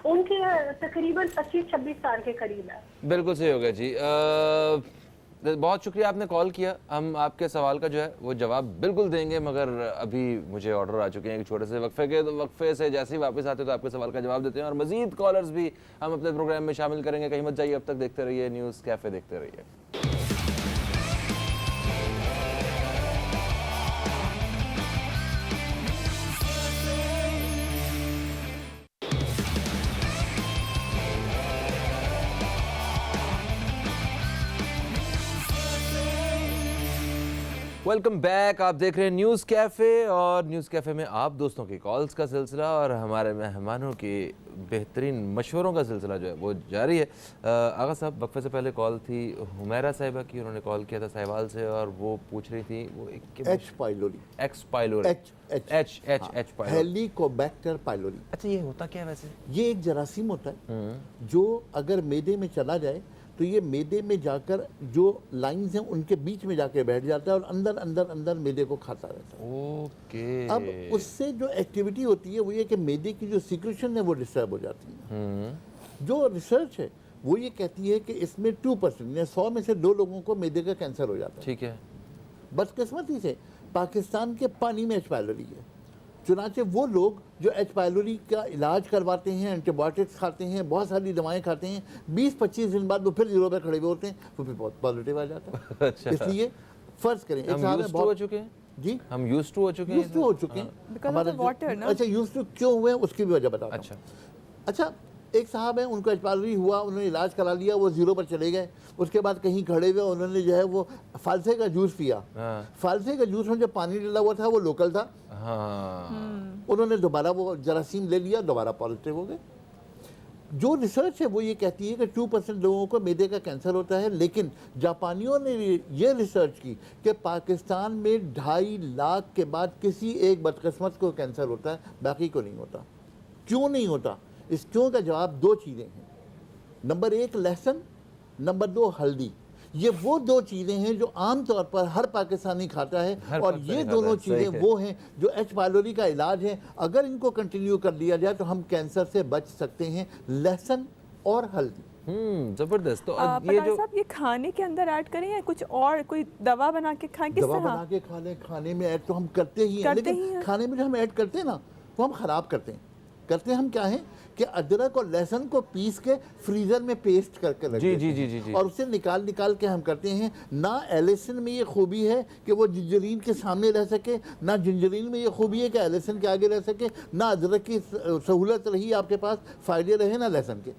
उनके तकरीबन 25-26 साल के करीब है। बिल्कुल सही हो गया जी। बहुत शुक्रिया आपने कॉल किया। हम आपके सवाल का जो है वो जवाब बिल्कुल देंगे, मगर अभी मुझे ऑर्डर आ चुके हैं एक छोटे से वक्फे के, तो वक्फे से जैसे ही वापस आते तो आपके सवाल का जवाब देते हैं, और मजीद कॉलर्स भी हम अपने प्रोग्राम में शामिल करेंगे। कहीं मत जाइए, अब तक देखते रहिए न्यूज़ कैफ़े, देखते रहिए। वेलकम बैक, आप देख रहे हैं न्यूज़ कैफ़े, और न्यूज़ कैफ़े में आप दोस्तों की कॉल्स का सिलसिला और हमारे मेहमानों की बेहतरीन मशवरों का सिलसिला जो है वो जारी है। आगा साहब, वक्फे से पहले कॉल थी हुमैरा साहिबा की, उन्होंने कॉल किया था साहिवाल से और वो पूछ रही थी वो H pylori, x pylori, H pylori, Helicobacter pylori. अच्छा, ये होता क्या है वैसे? ये एक जरासीम होता है जो अगर मैदे में चला जाए तो ये मैदे में जाकर जो लाइंस हैं उनके बीच में जाके बैठ जाता है और अंदर अंदर अंदर मैदे को खाता रहता है। ओके। अब उससे जो एक्टिविटी होती है वो ये कि मैदे की जो सिक्रेशन है वो डिस्टर्ब हो जाती है। जो रिसर्च है वो ये कहती है कि इसमें 2% या 100 में से 2 लोगों को मैदे का कैंसर हो जाता है। ठीक है। बदकिस्मती से पाकिस्तान के पानी में एच पाइलोरी है, चुनाचे वो लोग जो एच पाइलोरी का इलाज करवाते हैं, एंटीबायोटिक्स खाते हैं, बहुत सारी दवाएं खाते हैं, 20-25 दिन बाद वो फिर 0 पे खड़े हुए होते हैं, वो फिर बहुत पॉजिटिव आ जाता है। अच्छा। इसलिए फर्ज करें, हम यूज्ड टू हो चुके हैं जी, हम यूज्ड टू हो चुके हैं, यूज्ड टू हो चुके हैं Because of the water, ना? अच्छा, यूज्ड टू क्यों हुए उसकी भी वजह बताता हूं। अच्छा। अच्छा, एक साहब है, उनको एच पाइलोरी हुआ, उन्होंने इलाज करा लिया, वो 0 पर चले गए, उसके बाद कहीं खड़े हुए उन्होंने जो है वो फालसे का जूस पिया। फालसे का जूस में जो पानी डला हुआ था वो लोकल था। हाँ। उन्होंने दोबारा वो जरासीम ले लिया, दोबारा पॉजिटिव हो गए। जो रिसर्च है वो ये कहती है कि 2% लोगों को मैदे का कैंसर होता है, लेकिन जापानियों ने ये रिसर्च की कि पाकिस्तान में 2.5 लाख के बाद किसी एक बदकिस्मत को कैंसर होता है, बाकी को नहीं होता। क्यों नहीं होता? इस क्यों का जवाब 2 चीज़ें हैं। नंबर 1 लहसुन, नंबर 2 हल्दी। ये वो 2 चीज़ें हैं जो आम तौर पर हर पाकिस्तानी खाता है, और ये दोनों चीज़ें वो हैं जो एच पाइलोरी का इलाज है। अगर इनको कंटिन्यू कर लिया जाए तो हम कैंसर से बच सकते हैं, लहसुन और हल्दी। जबरदस्त। तो ये जो साहब ये खाने के अंदर ऐड करें या कुछ और कोई दवा बना के खाएं, किस दवा तरह? बना के खा लें, खाने में ऐड तो हम करते ही हैं, लेकिन खाने में जो हम ऐड करते हैं ना वो हम ख़राब करते हैं हम क्या है कि अदरक और लहसुन को पीस के फ्रीजर में पेस्ट करके रख देते हैं और उसे निकाल के हम करते हैं। ना एलिसन में ये खूबी है कि वो जिंजरीन के सामने रह सके, ना जिंजरीन में ये खूबी है कि एलिसन के आगे रह सके, ना अदरक की सहूलत रही आपके पास, फ़ायदे रहे ना लहसुन के।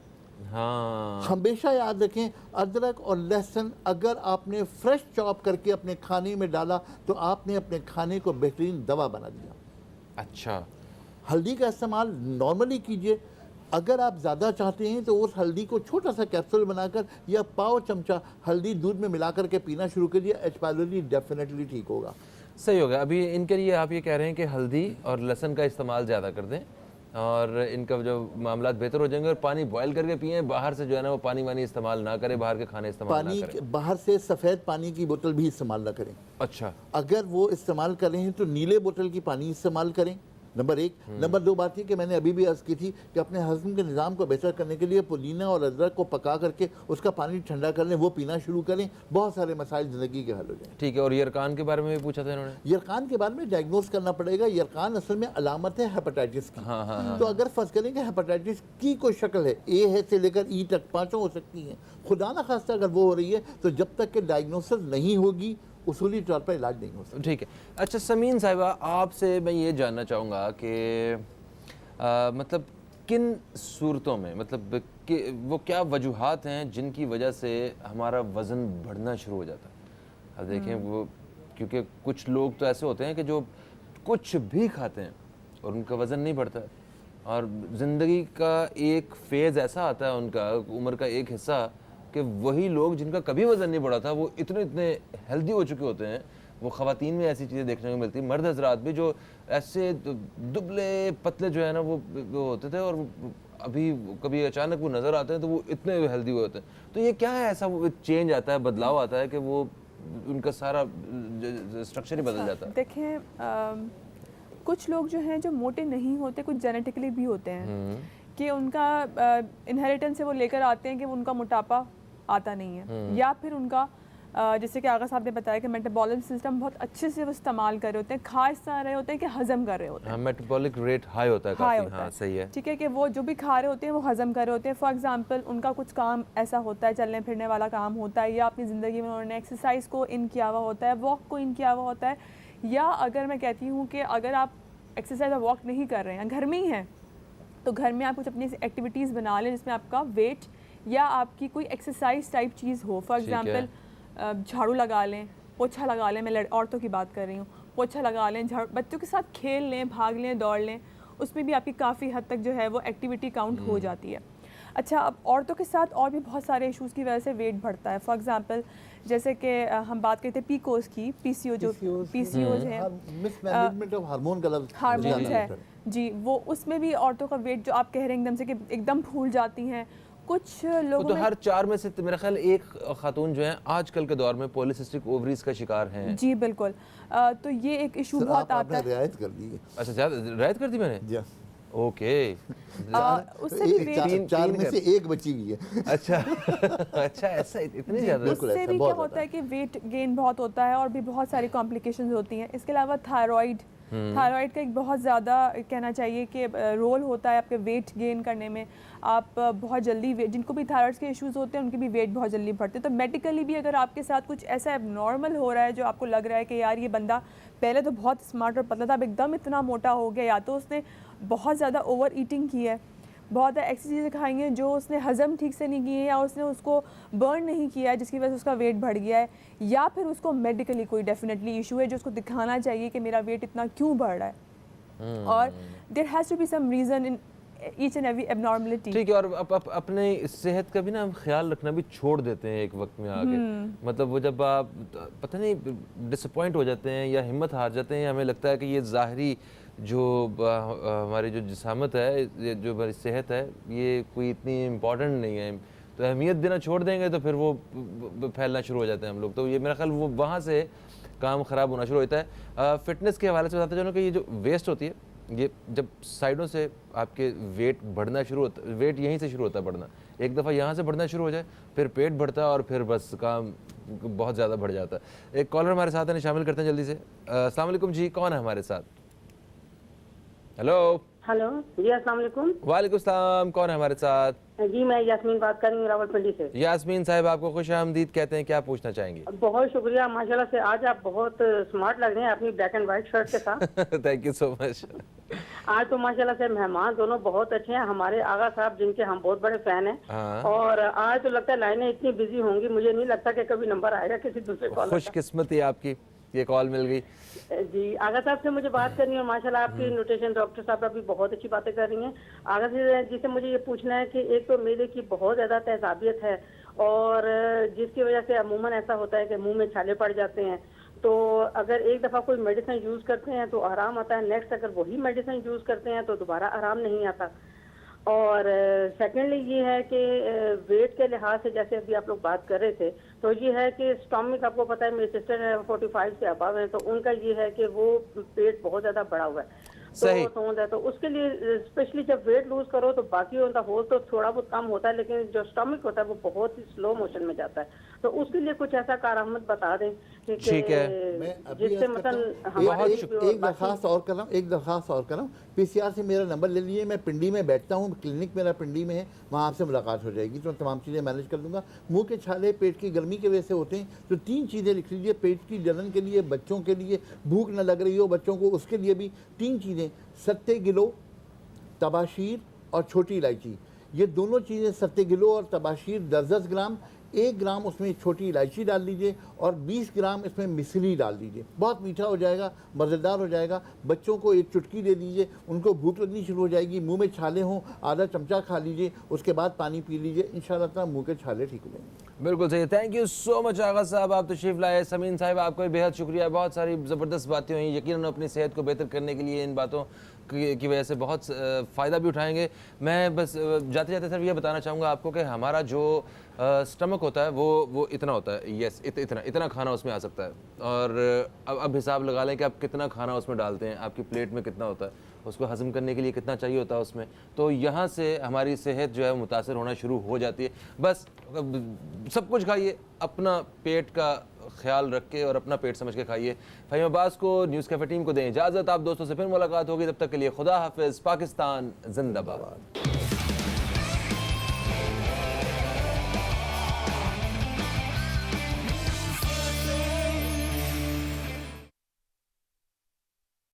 हाँ, हमेशा याद रखें अदरक और लहसुन अगर आपने फ्रेश चॉप करके अपने खाने में डाला तो आपने अपने खाने को बेहतरीन दवा बना दिया। अच्छा, हल्दी का इस्तेमाल नॉर्मली कीजिए। अगर आप ज़्यादा चाहते हैं तो उस हल्दी को छोटा सा कैप्सूल बनाकर या पाव चमचा हल्दी दूध में मिला करके पीना शुरू करिए, एच पायलोरी डेफिनेटली ठीक होगा। सही होगा। अभी इनके लिए आप ये कह रहे हैं कि हल्दी और लहसुन का इस्तेमाल ज़्यादा कर दें और इनका जो मामला बेहतर हो जाएंगे, और पानी बॉयल करके पिए, बाहर से जो है ना वो पानी वानी इस्तेमाल ना करें, बाहर के खाने इस्तेमाल ना करें। बाहर से सफ़ेद पानी की बोतल भी इस्तेमाल ना करें। अच्छा, अगर वो इस्तेमाल कर रहे हैं तो नीले बोतल की पानी इस्तेमाल करें, नंबर 1। नंबर 2 बात ये कि मैंने अभी भी अर्ज़ की थी कि अपने हज़म के निज़ाम को बेहतर करने के लिए पुदीना और अदरक को पका करके उसका पानी ठंडा कर लें, वो पीना शुरू करें, बहुत सारे मसाइल ज़िंदगी के हल हो जाए। ठीक है। और यरकान के बारे में भी पूछा था इन्होंने। यरकान के बारे में डायग्नोस करना पड़ेगा। यरकान असल में अलामत है हेपेटाइटिस की। हाँ। तो अगर फर्ज करें कि हेपेटाइटिस की कोई शक्ल है, ए है से लेकर ई तक 5 हो सकती हैं, खुदा ना खास्ता अगर वो हो रही है तो जब तक कि डायग्नोसिस नहीं होगी उसूली तौर पर इलाज नहीं हो सकता। ठीक है। अच्छा समीन साहिबा, आपसे मैं ये जानना चाहूँगा कि मतलब किन सूरतों में, मतलब कि वो क्या वजूहात हैं जिनकी वजह से हमारा वज़न बढ़ना शुरू हो जाता है। अब देखें वो, क्योंकि कुछ लोग तो ऐसे होते हैं कि जो कुछ भी खाते हैं और उनका वज़न नहीं बढ़ता है, और ज़िंदगी का एक फ़ेज़ ऐसा आता है, उनका उम्र का एक हिस्सा, कि वही लोग जिनका कभी वज़न नहीं बढ़ा था वो इतने हेल्दी हो चुके होते हैं। वो ख़वातीन में ऐसी चीज़ें देखने को मिलती हैं, मर्द हज़रात भी जो ऐसे दुबले पतले जो है ना वो होते थे, और अभी कभी अचानक वो नज़र आते हैं तो वो इतने हेल्दी हुए होते हैं। तो ये क्या है, ऐसा वो चेंज आता है, बदलाव आता है कि वो उनका सारा स्ट्रक्चर ही बदल जाता है? देखें कुछ लोग जो हैं जो मोटे नहीं होते, कुछ जेनेटिकली भी होते हैं कि उनका इनहेरिटेंस से वो लेकर आते हैं कि उनका मोटापा आता नहीं है, या फिर उनका जैसे कि आगा साहब ने बताया कि मेटाबॉलिक सिस्टम बहुत अच्छे से वो इस्तेमाल कर रहे होते हैं, खा इस तरह रहे होते हैं कि हजम कर रहे होते हैं। मेटाबॉलिक रेट हाई होता है काफी। हाँ, सही है। ठीक है कि वो जो भी खा रहे होते हैं वो हजम कर रहे होते हैं। फॉर एग्जांपल उनका कुछ काम ऐसा होता है, चलने फिरने वाला काम होता है, या अपनी ज़िंदगी में उन्होंने एक्सरसाइज को इन किया हुआ होता है, वॉक को इन किया हुआ होता है, या अगर मैं कहती हूँ कि अगर आप एक्सरसाइज और वॉक नहीं कर रहे हैं, घर में ही हैं, तो घर में आप कुछ अपनी एक्टिविटीज़ बना लें जिसमें आपका वेट या आपकी कोई एक्सरसाइज टाइप चीज़ हो। फॉर एग्जांपल झाड़ू लगा लें, पोछा लगा लें, मैं औरतों की बात कर रही हूँ, पोछा लगा लें, बच्चों के साथ खेल लें, भाग लें, दौड़ लें, उसमें भी आपकी काफ़ी हद तक जो है वो एक्टिविटी काउंट हो जाती है। अच्छा, अब औरतों के साथ और भी बहुत सारे इश्यूज़ की वजह से वेट बढ़ता है। फॉर एग्जांपल जैसे कि हम बात करते हैं पीकोस की, पीसीओ जो पीसीओज है, मिसमैनेजमेंट ऑफ हार्मोन्स है जी, वो उसमें भी औरतों का वेट जो आप कह रहे हैं एकदम से कि एकदम फूल जाती हैं। कुछ लोगों तो हर 4 में से मेरा ख्याल एक खातून जो है आजकल के दौर में पॉलीसिस्टिक ओवरीज का शिकार हैं। जी बिल्कुल। तो ये एक इशू बहुत आता है। रियायत कर दी। अच्छा, ज़्यादा रियायत कर दी मैंने। ओके। उससे भी 4 में से 1 बची हुई है। अच्छा ऐसा इतनी ज़्यादा। उससे भी क्या होता है कि वेट गेन बहुत होता है और भी बहुत सारी कॉम्प्लिकेशंस होती हैं। इसके अलावा थायराइड का एक बहुत ज़्यादा कहना चाहिए कि रोल होता है आपके वेट गेन करने में। आप बहुत जल्दी जिनको भी थायराइड के इश्यूज़ होते हैं उनके भी वेट बहुत जल्दी बढ़ते हैं। तो मेडिकली भी अगर आपके साथ कुछ ऐसा एबनॉर्मल हो रहा है जो आपको लग रहा है कि यार ये बंदा पहले तो बहुत स्मार्ट और पतला था, अब एकदम इतना मोटा हो गया, या तो उसने बहुत ज़्यादा ओवर ईटिंग की है, बहुत ऐसी चीज़ें खाई हैं जो उसने हज़म ठीक से नहीं की है, या उसने उसको बर्न नहीं किया है जिसकी वजह से उसका वेट बढ़ गया है, या फिर उसको मेडिकली कोई डेफिनेटली इशू है जो उसको दिखाना चाहिए कि मेरा वेट इतना क्यों बढ़ रहा है। और there has to be some reason in each and every abnormality. ठीक है। और अपने सेहत का भी ना हम ख्याल रखना भी छोड़ देते हैं एक वक्त में आके। मतलब वो जब आप पता नहीं डिसअपॉइंट हो जाते हैं या हिम्मत हार जाते हैं, हमें लगता है कि ये ज़ाहरी जो हमारी जो जिसामत है, जो हमारी सेहत है, ये कोई इतनी इम्पॉर्टेंट नहीं है, तो अहमियत देना छोड़ देंगे तो फिर वो फैलना शुरू हो जाते हैं हम लोग। तो ये मेरा ख्याल वो वहाँ से काम ख़राब होना शुरू होता है। फ़िटनेस के हवाले से बताते जाऊँ कि ये जो वेस्ट होती है ये जब साइडों से आपके वेट बढ़ना शुरू होता, वेट यहीं से शुरू होता है बढ़ना, एक दफ़ा यहाँ से बढ़ना शुरू हो जाए फिर पेट बढ़ता है और फिर बस काम बहुत ज़्यादा बढ़ जाता है। एक कॉलर हमारे साथ है, शामिल करते हैं जल्दी से। अस्सलाम वालेकुम जी, कौन है हमारे साथ? हेलो हेलो जी, अस्सलाम वालेकुम। वालेकुम सलाम, कौन है हमारे साथ? जी मैं यास्मीन बात कर रही हूँ रावलपिंडी से। यास्मीन साहब, आपको खुश आमदीद कहते हैं, क्या पूछना चाहेंगे? बहुत शुक्रिया, माशाल्लाह से आज आप बहुत स्मार्ट लग रहे हैं अपनी ब्लैक एंड व्हाइट शर्ट के साथ। Thank you so much. आज तो माशाल्लाह से मेहमान दोनों बहुत अच्छे हैं, हमारे आगा साहब जिनके हम बहुत बड़े फैन हैं। हाँ। और आज तो लगता है लाइनें इतनी बिजी होंगी, मुझे नहीं लगता कि कभी नंबर आएगा किसी दूसरे कॉल। खुशकिस्मती आपकी, ये कॉल मिल गई। जी आगा साहब से मुझे बात करनी है, माशाल्लाह आपकी न्यूट्रिशन डॉक्टर साहब भी बहुत अच्छी बातें कर रही हैं। आगा जी से मुझे ये पूछना है कि एक तो मेरे की बहुत ज़्यादा तेजाबियत है और जिसकी वजह से अमूमन ऐसा होता है कि मुंह में छाले पड़ जाते हैं, तो अगर एक दफ़ा कोई मेडिसिन यूज़ करते हैं तो आराम आता है, नेक्स्ट अगर वही मेडिसिन यूज़ करते हैं तो दोबारा आराम नहीं आता। और सेकेंडली ये है कि वेट के लिहाज से जैसे अभी आप लोग बात कर रहे थे, तो ये है कि स्टॉमिक, आपको पता है मेरी सिस्टर है 45 से अबव है, तो उनका ये है कि वो पेट बहुत ज़्यादा बड़ा हुआ है तो उसके लिए स्पेशली जब वेट लूज करो तो बाकी होता हो तो थोड़ा बहुत कम होता है, लेकिन जो स्टमक होता है वो बहुत ही स्लो मोशन में जाता है, तो उसके लिए कुछ ऐसा कारआमद बता दें कि ठीक है। मैं अभी जिससे मतलब एक दरखास्त और कर रहा हूँ, पीसीआर से मेरा नंबर ले लीजिए, मैं पिंडी में बैठता हूँ, क्लिनिक मेरा पिंडी में है, वहाँ आपसे मुलाकात हो जाएगी, तो तमाम चीज़ें मैनेज कर दूंगा। मुंह के छाले पेट की गर्मी की वजह से होते हैं, तो 3 चीज़ें लिख लीजिए, पेट की जलन के लिए, बच्चों के लिए भूख न लग रही हो बच्चों को, उसके लिए भी 3 चीज़ें, सत्ते गिलो, तबाशीर और छोटी इलायची। ये दोनों चीज़ें, सत्ते गिलो और तबाशीर 10-10 ग्राम, 1 ग्राम उसमें छोटी इलायची डाल लीजिए और 20 ग्राम इसमें मिश्री डाल दीजिए, बहुत मीठा हो जाएगा, मज़ेदार हो जाएगा। बच्चों को 1 चुटकी दे दीजिए, उनको भूख लगनी शुरू हो जाएगी, मुंह में छाले हों आधा चमचा खा लीजिए, उसके बाद पानी पी लीजिए, इंशाल्लाह ताला मुंह के छाले ठीक हो जाएंगे। बिल्कुल सही, थैंक यू सो मच आगा साहब, आप तशरीफ़ लाए। समीन साहब, आपका भी बेहद शुक्रिया, बहुत सारी ज़बरदस्त बातें हुई, यकीनन अपनी सेहत को बेहतर करने के लिए इन बातों की वजह से बहुत फ़ायदा भी उठाएंगे। मैं बस जाते जाते सिर्फ ये बताना चाहूँगा आपको कि हमारा जो स्टमक होता है वो इतना होता है, यस इतना खाना उसमें आ सकता है, और अब हिसाब लगा लें कि आप कितना खाना उसमें डालते हैं, आपकी प्लेट में कितना होता है, उसको हज़म करने के लिए कितना चाहिए होता है उसमें, तो यहाँ से हमारी सेहत जो है मुतासर होना शुरू हो जाती है। बस सब कुछ खाइए, अपना पेट का ख्याल रख के और अपना पेट समझ के खाइए। फ़हीम अब्बास को, न्यूज़ कैफ़े टीम को दें इजाज़त, आप दोस्तों से फिर मुलाकात होगी, तब तक के लिए खुदा हाफिज़, पाकिस्तान जिंदाबाद।